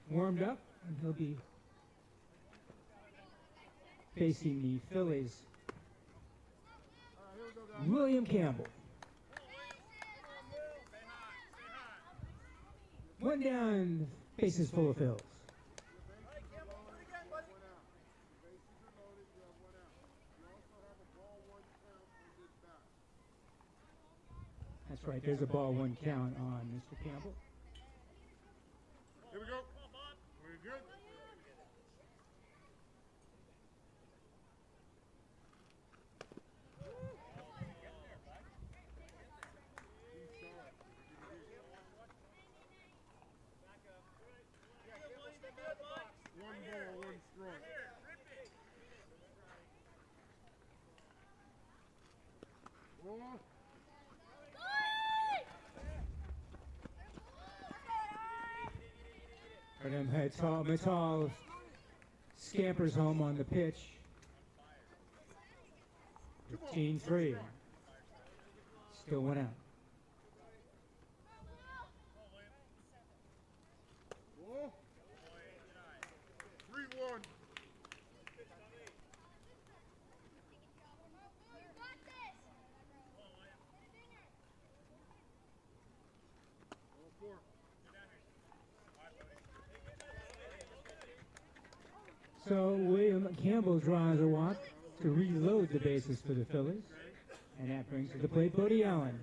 warmed up, and he'll be facing the Phillies. William Campbell. One down, bases full of Phils. That's right, there's a ball 1 count on Mr. Campbell. Here we go. We're good. One ball, 1 strike. Ball. Mittal scampers home on the pitch. 15-3. Still 1 out. Ball. 3-1. So William Campbell draws a walk to reload the bases for the Phillies. And that brings to the plate Bodie Allen.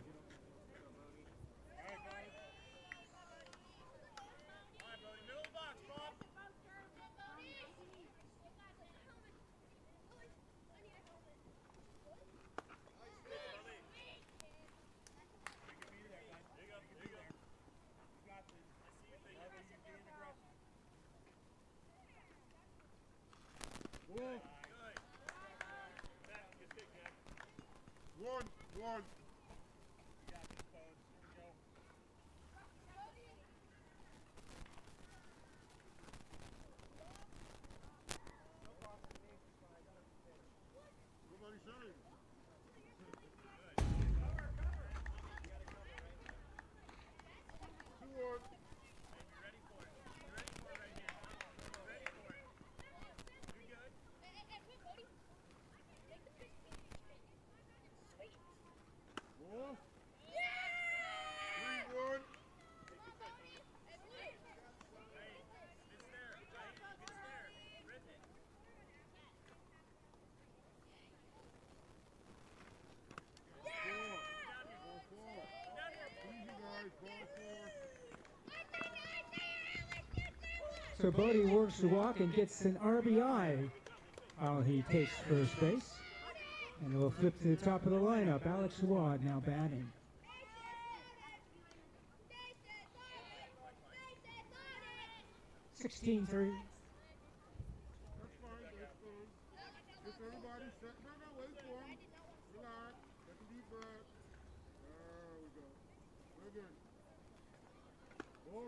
One. Nobody saying. 2-1. So Bodie works the walk and gets an RBI while he takes first base. And we'll flip to the top of the lineup. Alex Wad now batting. 16-3. That's fine. That's fine. Just everybody set. No, wait for him. Relax. Take a deep breath. There we go. Very good. Ball.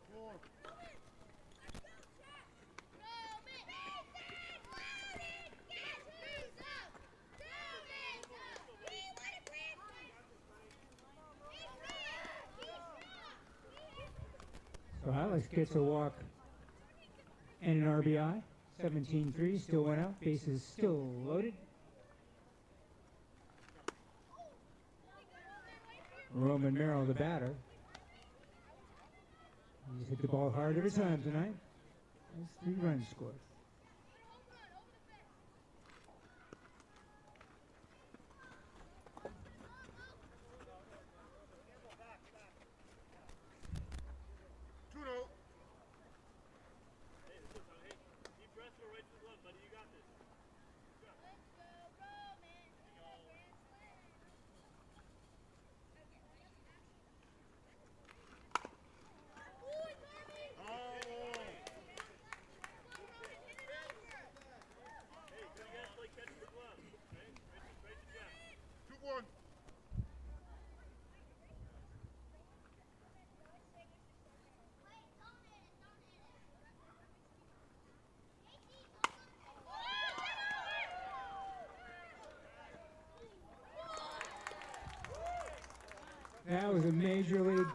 Floor. So Alex gets a walk and an RBI. 17-3, still one out. Bases still loaded. Roman Merrill, the batter. He's hit the ball hard every time tonight. There's 3 runs scored. That was a major league.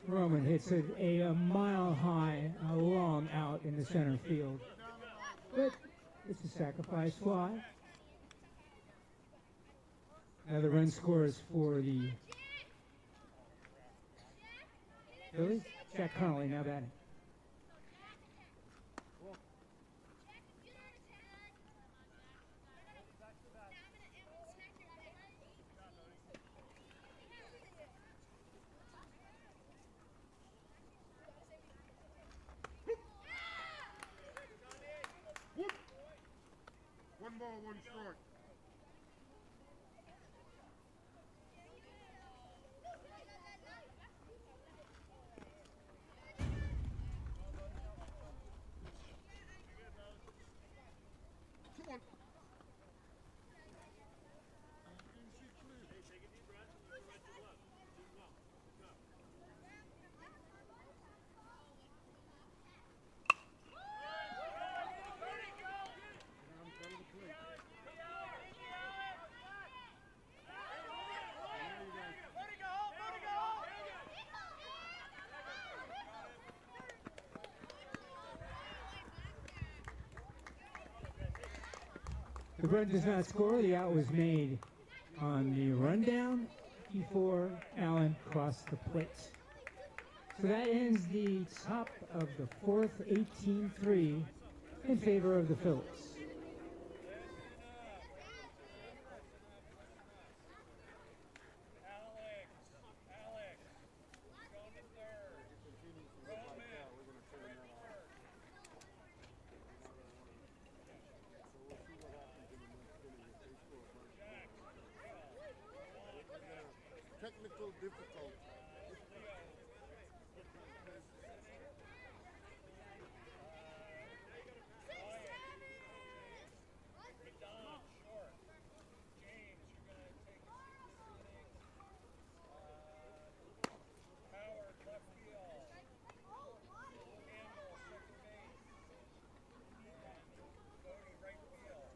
Roman hits it a mile high, a long out in the center field. But it's a sacrifice fly. Another run scores for the Phillies. Jack Connolly now batting. One ball, one strike. The run does not score. The out was made on the rundown before Allen crossed the plate. So that ends the top of the fourth, 18-3 in favor of the Phillies. technical difficulty. Don, short. James, you're going to take 6 innings. Howard, left field. Campbell, second base. And Cody, right field.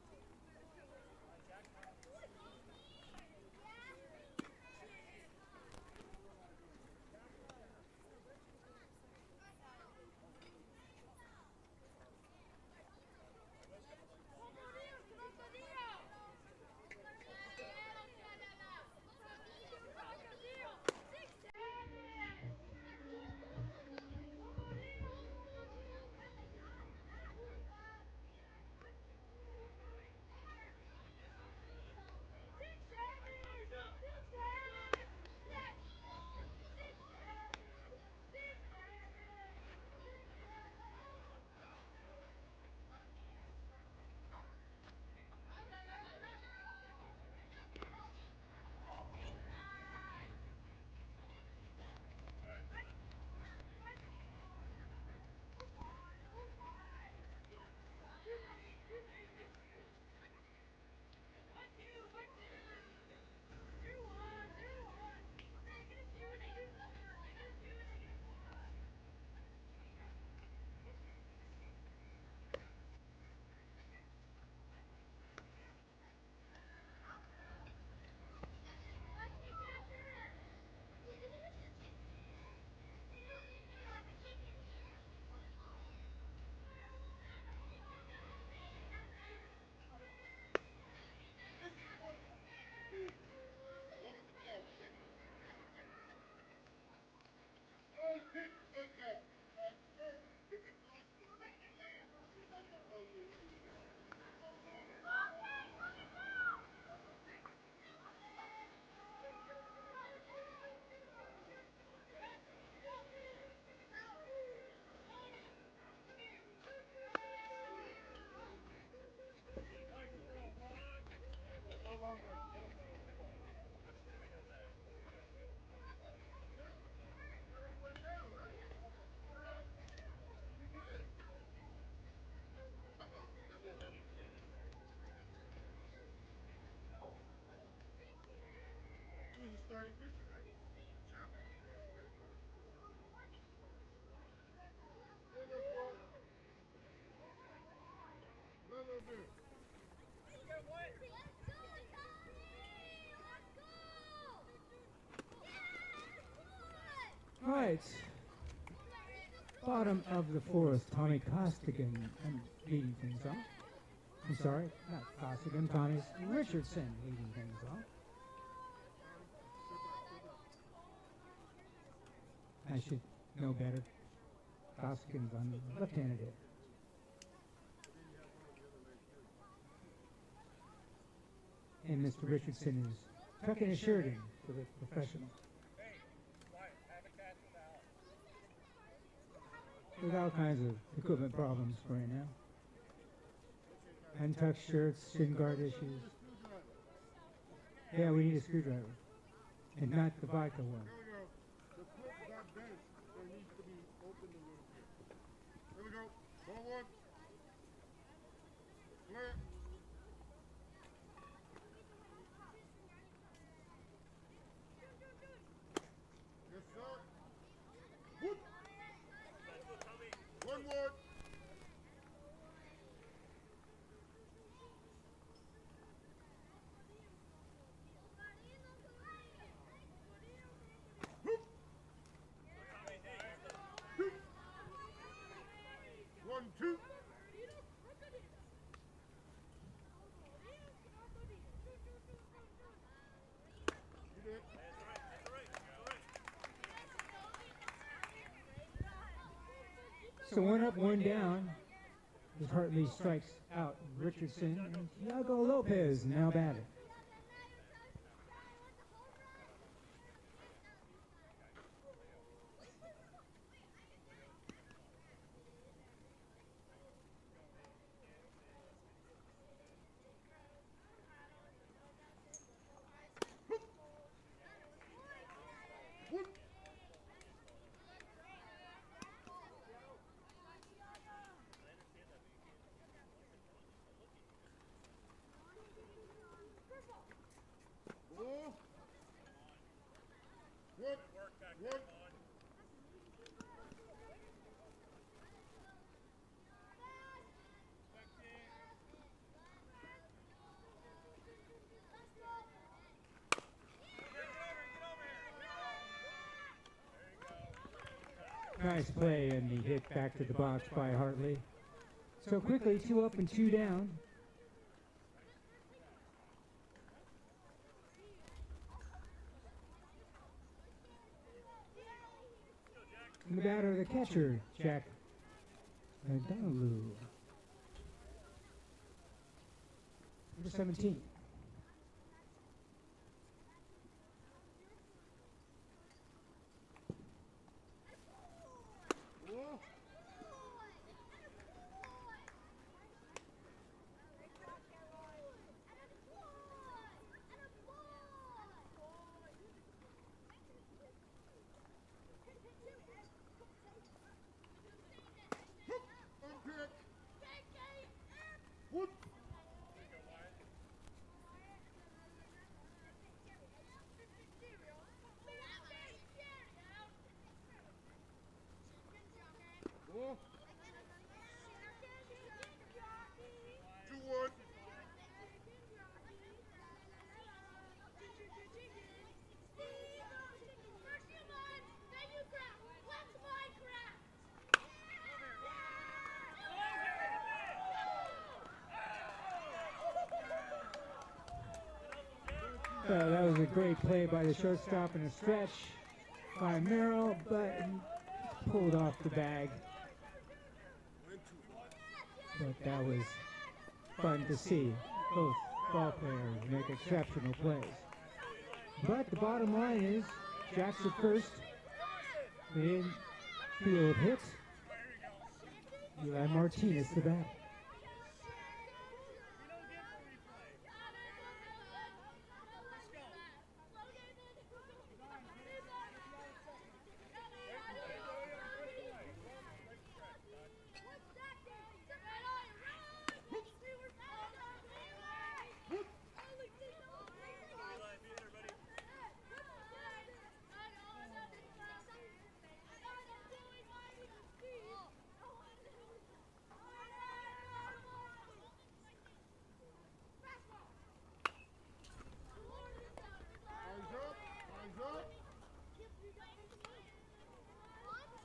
He's a starting pitcher, right? Chapel. There you go, Paul. Another bit. All right. Bottom of the fourth, Tommy Costigan leading things off. I'm sorry, not Costigan, Tommy Richardson leading things off. I should know better. Costigan's on the left-handed hitter. And Mr. Richardson is tucking his shirt in for the professional. Hey, Wyatt, have a catch with Alex. With all kinds of equipment problems right now. Untucked shirts, shin guard issues. Yeah, we need a screwdriver. And not the vodka one. There we go. The clip got bent, so it needs to be opened a little bit. There we go. Ball one. Clear. Yes, sir. Whoop. One more. Whoop. 1, 2. You did. So one up, one down. As Hartley strikes out Richardson, and Thiago Lopez now batting. Nice play and the hit back to the box by Hartley. So quickly, 2 up and 2 down. And the batter, the catcher, Jack Donalue. Number 17. Whoa. Unpick. Whoop. Whoa. 2-1. That was a great play by the shortstop and a stretch by Merrill, but he pulled off the bag. But that was fun to see. Both ball players make exceptional plays. But the bottom line is, Jack's at first. The infield hit. Eli Martinez the bat. Eyes up. Eyes up.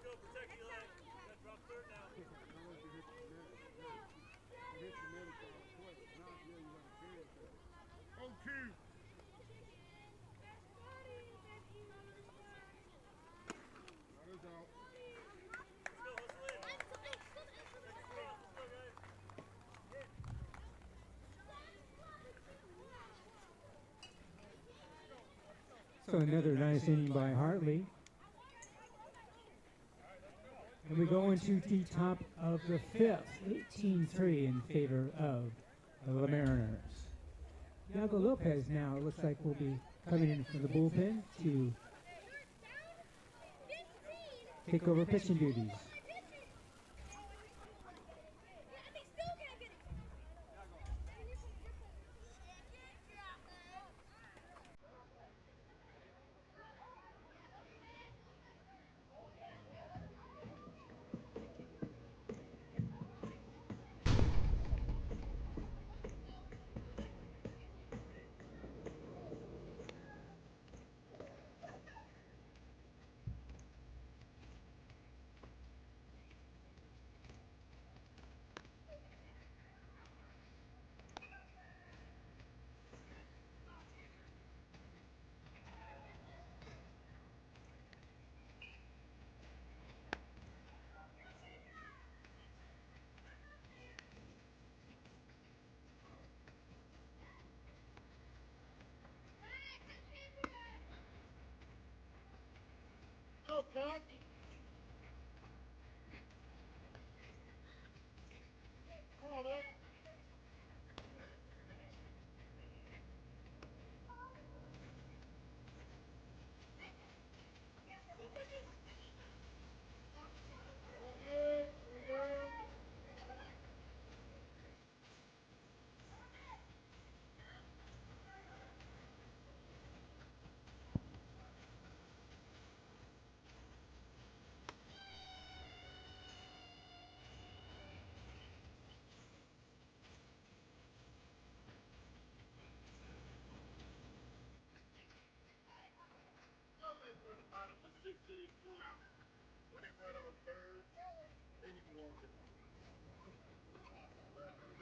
Go protect Eli. Gotta drop third now. Now let's hit the net. Hit the net about quick. Now, yeah, you got to change that. Okay. That is out. Let's go, hustle in. Let's go, guys. So another nice inning by Hartley. And we go into the top of the fifth, 18-3 in favor of the Mariners. Iago Lopez now, it looks like, will be coming in from the bullpen to take over pitching duties. Go, Pat. Come on, man.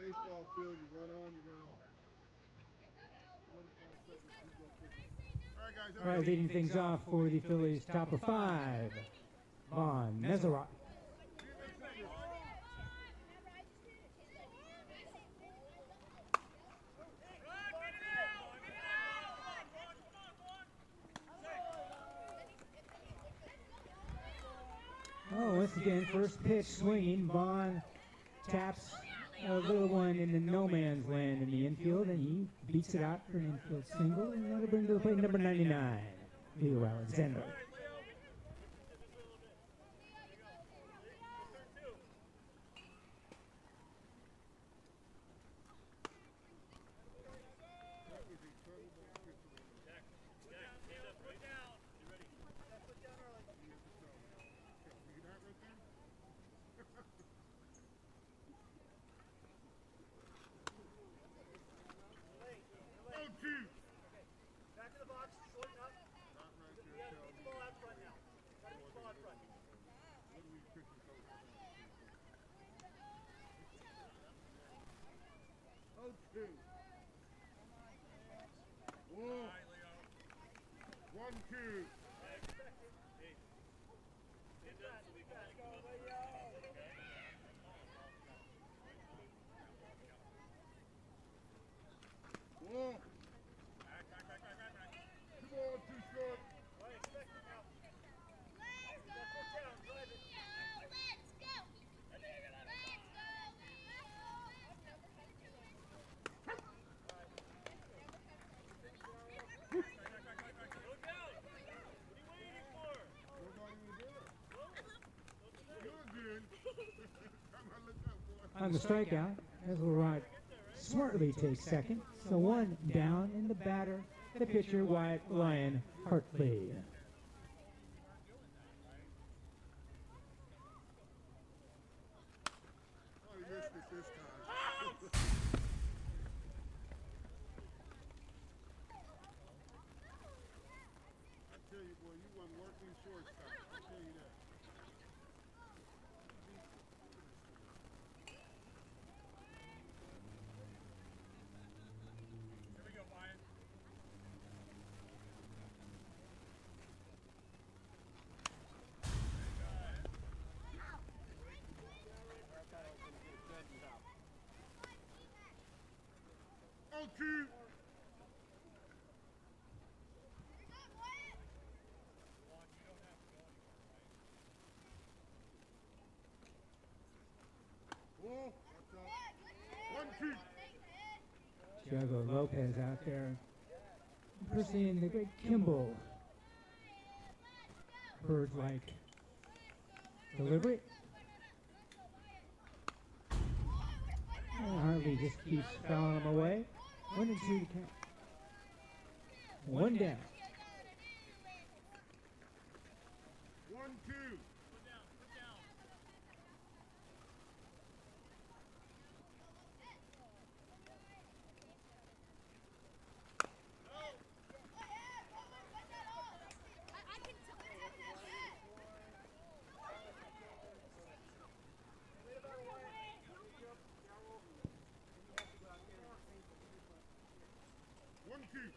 baseball field, you run on, you run off. 45 seconds, you go quickly. All right, guys. All right, leading things off for the Phillies top of 5, Vaughn Meseroth. Oh, once again, first pitch swinging. Vaughn taps a little one in the no man's land in the infield, and he beats it out for an infield single, and that'll bring to the plate number 99, Leo Alexander. Back in the box, shorten up. You gotta beat the ball out front now. Gotta beat the ball out front. Oh, two. Whoa. 1-2. Whoa. Two ball, too short. Right, expect it now. That foot down, drive it. Look out! What are you waiting for? Nobody was there. You're good. Come on, look up, boy. On the strikeout, Meseroth smartly takes second, so one down, and the batter, the pitcher, Wyatt Lyon Hartley. Oh, he missed it this time. I tell you, boy, you wasn't working shortstop. I tell you that. Here we go, Wyatt. Oh, two. Whoa, watch out. 1-2. Thiago Lopez out there impersonating the great Kimball. Bird-like delivery. And Hartley just keeps fouling him away. 1-2 to count. One down. 1-2. Put down, put down. One, two.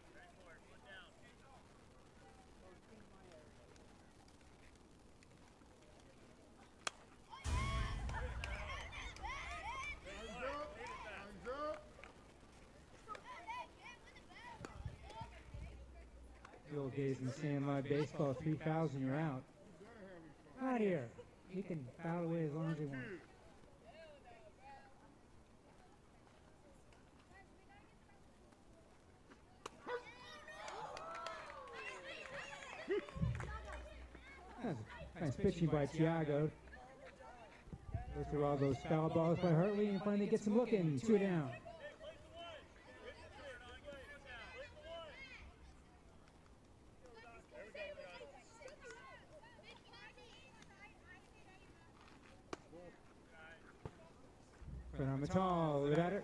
Hands up. Hands up. The old days in the Sandlot baseball, 3,000, you're out. Out here. He can foul away as long as he wants. Nice pitching by Thiago. Goes through all those foul balls by Hartley and finally gets him looking. 2 down. Phenomenal, the batter.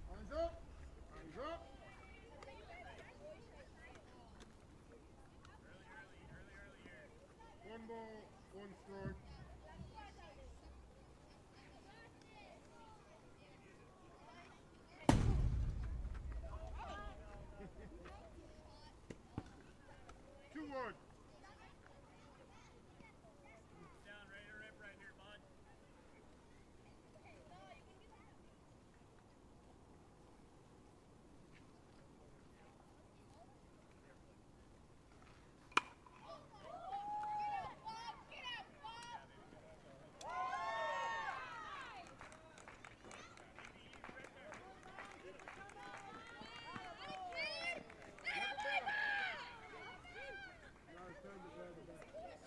Hands up. Hands up. one strike. Two one. Down, ready to rip right here, bud.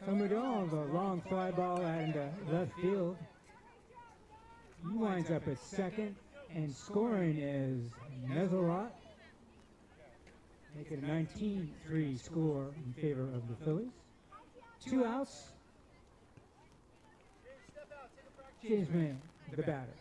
Somudon, the long fly ball out into left field. He winds up at second, and scoring is Mezzalot, making a 19-3 score in favor of the Phillies. 2 outs. Step out, take a practice. James Mann, the batter.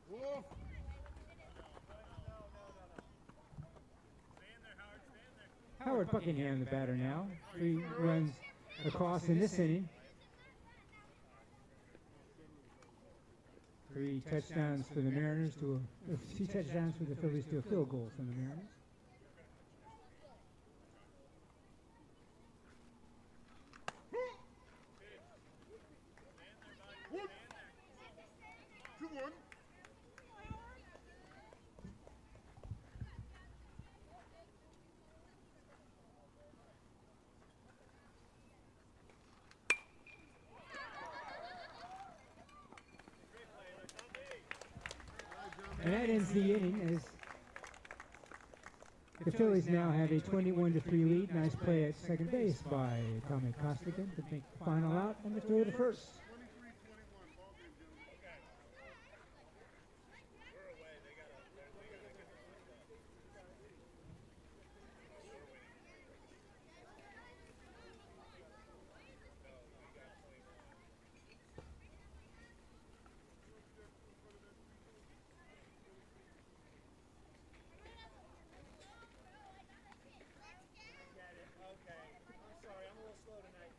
Wolf. Howard Buckingham, the batter now. 3 runs across in this inning. 3 touchdowns for the Mariners to 2 touchdowns for the Phillies to a field goal from the Mariners. Whoop. 2-1. And that ends the inning as the Phillies now have a 21-3 lead. Nice play at second base by Tommy Costigan to make the final out and the throw to first. 23-21. Ball game, gentlemen. Okay. I'm sorry, I'm a little slow tonight.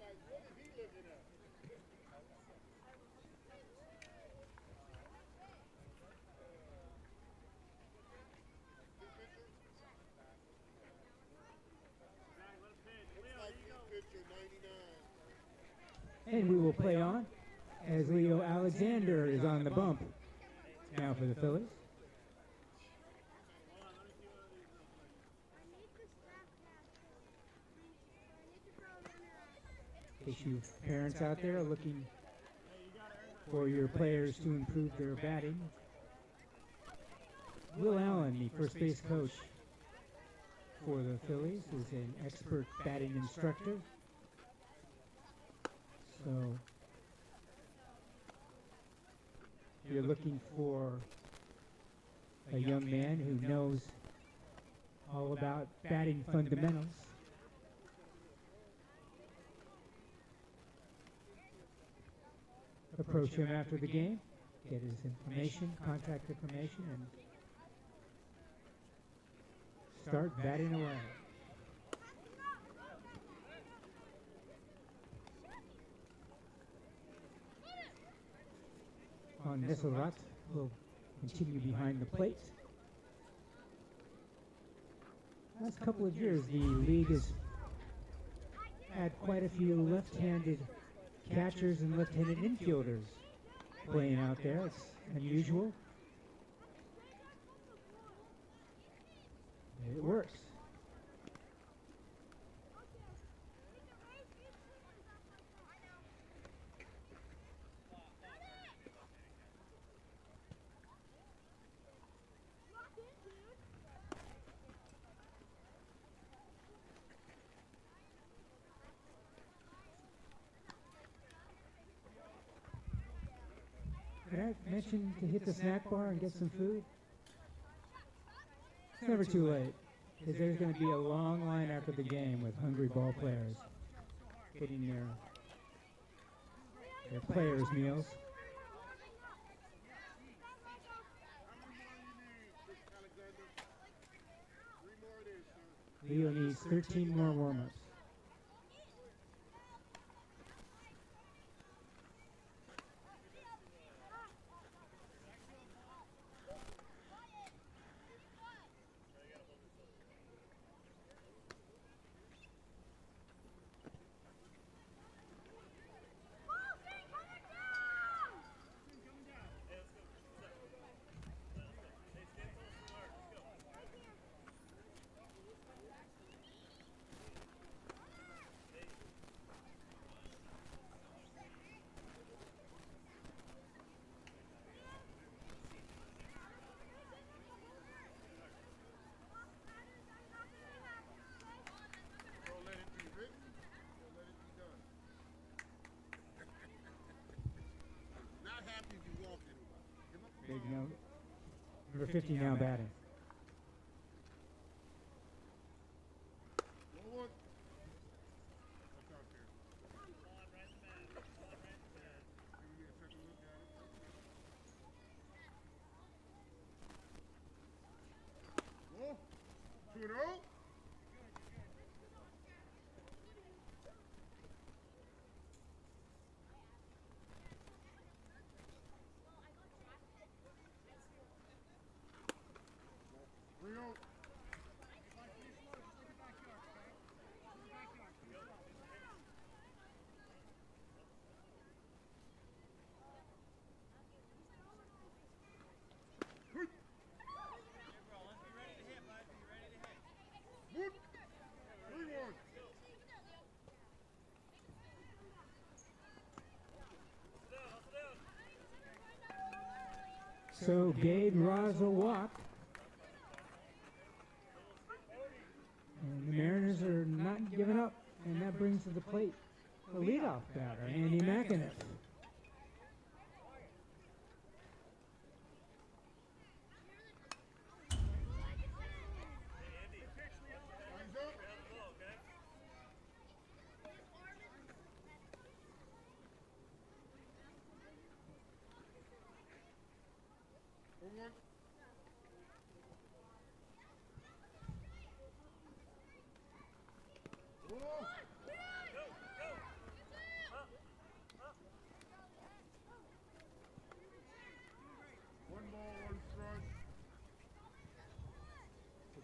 Like, what is he looking at? Looks like his pitcher, 99. And we will play on as Leo Alexander is on the bump now for the Phillies. In case you parents out there are looking for your players to improve their batting, Will Allen, the first base coach for the Phillies, is an expert batting instructor. So if you're looking for a young man who knows all about batting fundamentals, approach him after the game, get his information, contact information, and start batting away. Von Nesselrat will continue behind the plate. Last couple of years, the league has had quite a few left-handed catchers and left-handed infielders playing out there. It's unusual. It works. Did I mention to hit the snack bar and get some food? It's never too late, because there's going to be a long line after the game with hungry ball players getting their players' meals. Leo needs 13 more warm-ups. Big note. Number 50 now batting. So Gabe draws a walk. And the Mariners are not giving up, and that brings to the plate the leadoff batter, Andy McInnes.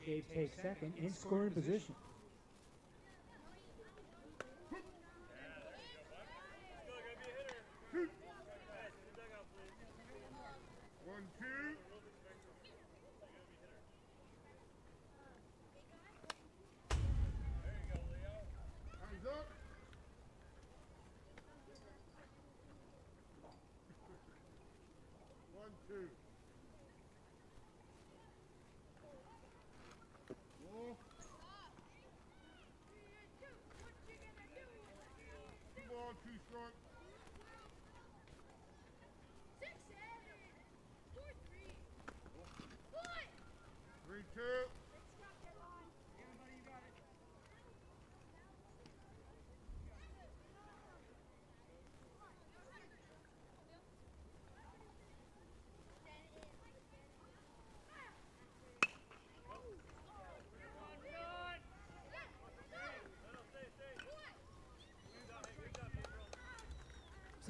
Gabe takes second in scoring position.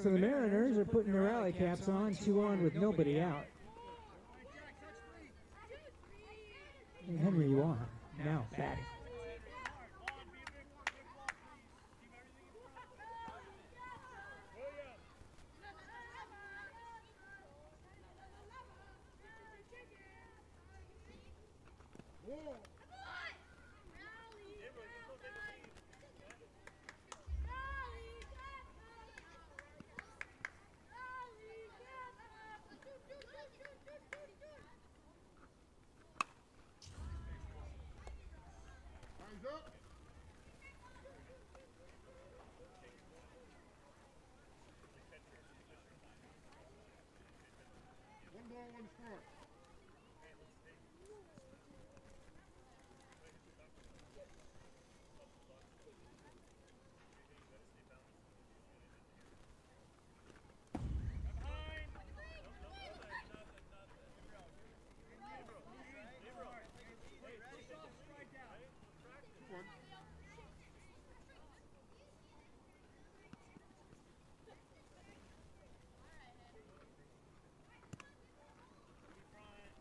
So the Mariners are putting their rally caps on, 2 on with nobody out. And Henry Yuan now batting. Eyes up. One ball, one strike. One.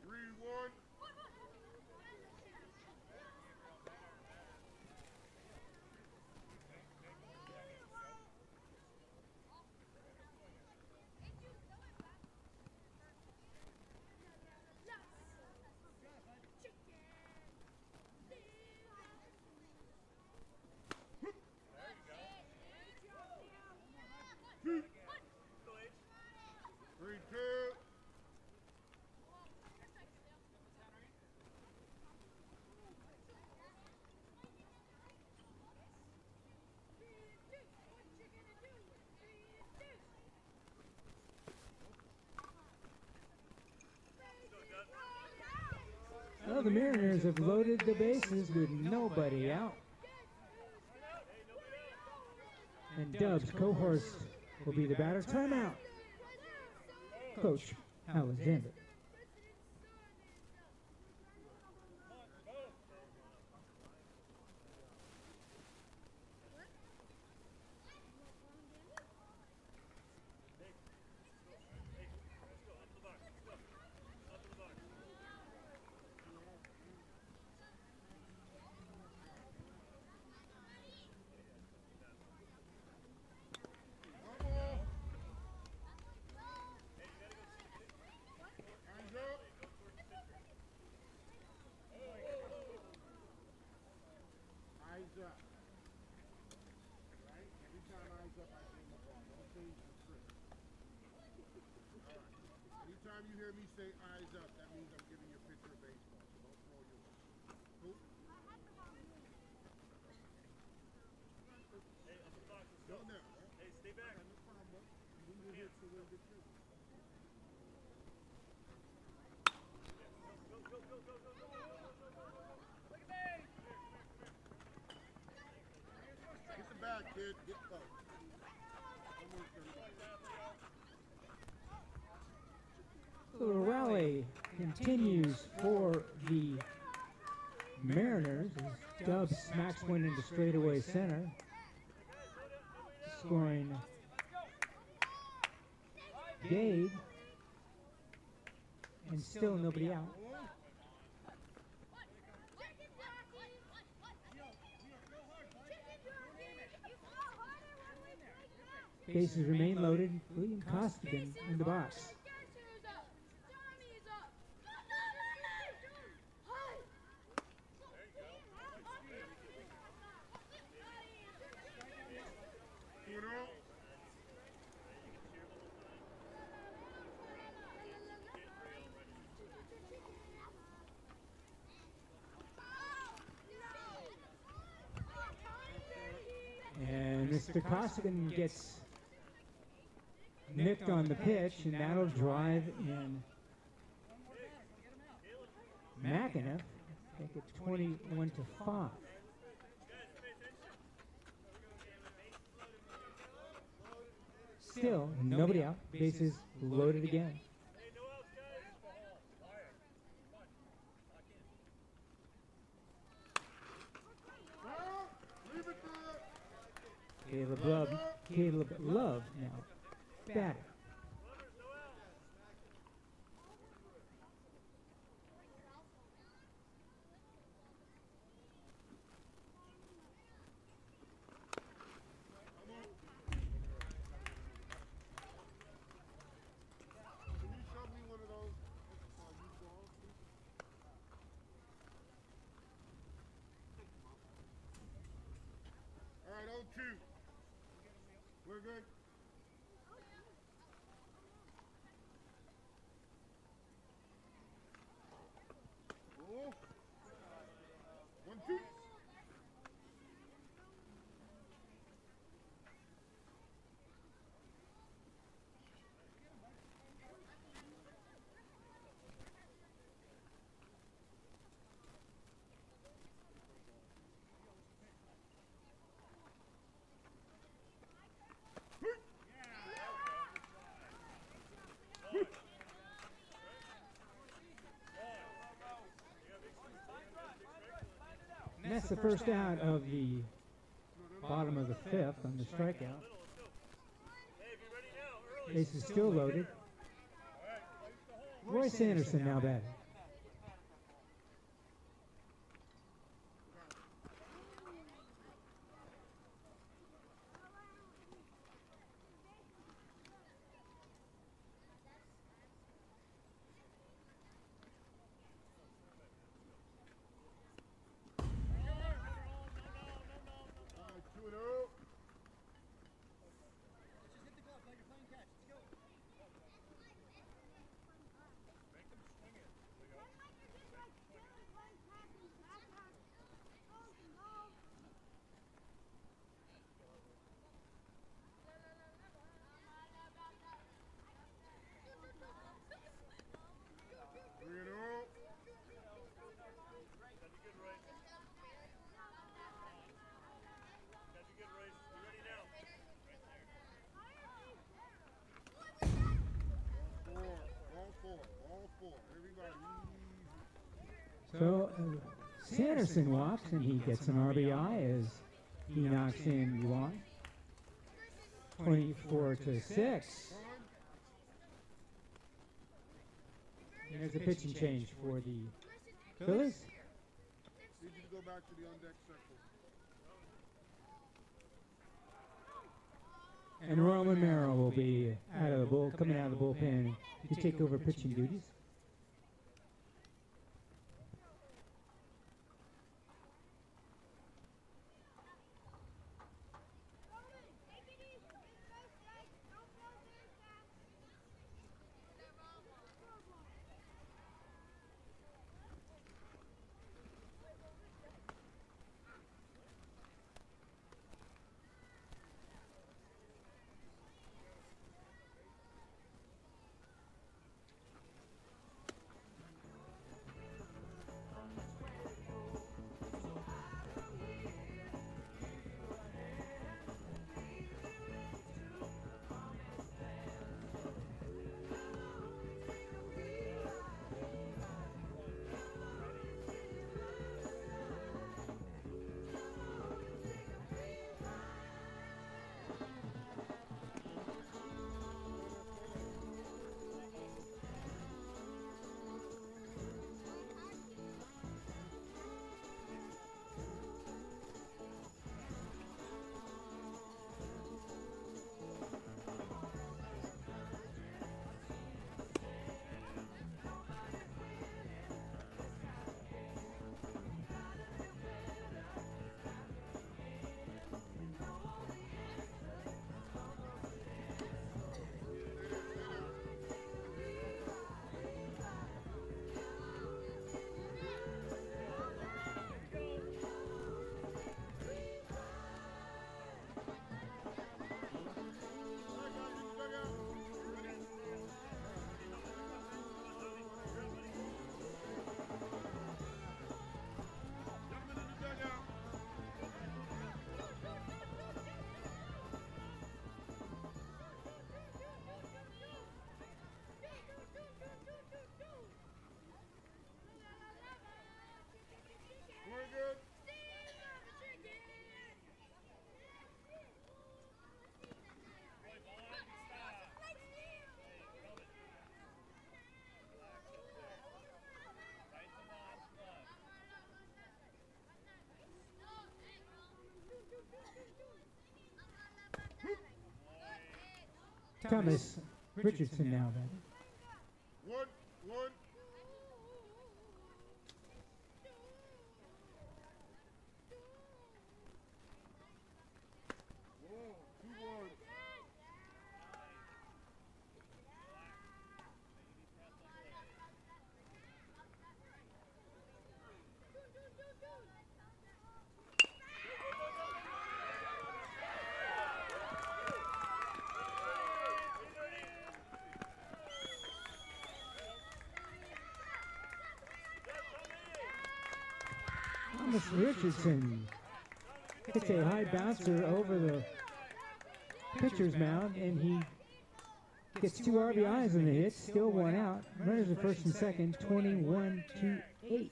Three, one. Three, two. Well, the Mariners have loaded the bases with nobody out. And Dub's Cohorst will be the batter. Timeout. Coach Alexander. Eyes up. Eyes up. Right? Every time eyes up, I say my ball. Don't change the script. Alright. Anytime you hear me say eyes up, that means I'm giving your pitcher a baseball. So don't throw yours. Cool? Go now. Hey, stay back. No problem. You can hit so we'll get you. Get the bag, kid. Get go. Almost done. So the rally continues for the Mariners as Dubs smacks one into straightaway center, scoring Gabe, and still nobody out. Bases remain loaded. William Costigan in the box. And Mr. Costigan gets nicked on the pitch, and that'll drive in McAnuff. Make it 21-5. Still, nobody out. Bases loaded again. Caleb Love now batter. Can you shove me one of those youth balls, please? All right, 0-2. We're good. Oh. 1-2. And that's the first out of the bottom of the fifth on the strikeout. Base is still loaded. Royce Anderson now batting. All right, 2-0. Just hit the glove like you're playing catch. Let's go. All four. Everybody easy. So Sanderson walks and he gets an RBI as he knocks in Yuan. 24-6. Time. And there's a pitching change for the Phillies. Need you to go back to the on-deck circle. And Roman Merrill will be coming out of the bullpen to take over pitching duties. Thomas Richardson now then. One. Whoa, 2-1. Thomas Richardson hits a high bouncer over the pitcher's mound, and he gets 2 RBIs in the hit, still 1 out. Runners at first and second, 21-8.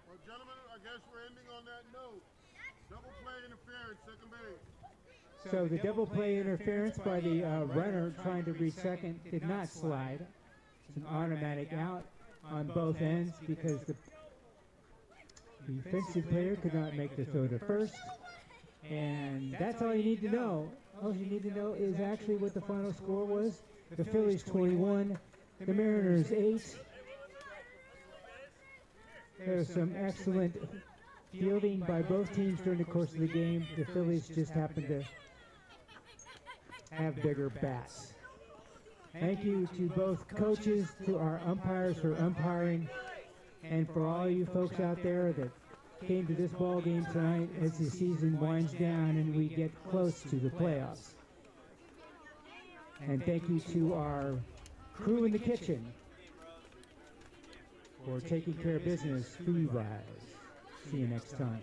Well, gentlemen, I guess we're ending on that note. Double play interference, second base. So the double play interference by the runner trying to reach second did not slide. It's an automatic out on both ends because the defensive player could not make the throw to first. And that's all you need to know. All you need to know is actually what the final score was. The Phillies 21, the Mariners 8. There's some excellent fielding by both teams during the course of the game. The Phillies just happened to have bigger bats. Thank you to both coaches, to our umpires for umpiring, and for all you folks out there that came to this ball game tonight as the season winds down and we get close to the playoffs. And thank you to our crew in the kitchen for taking care of business food-wise. See you next time.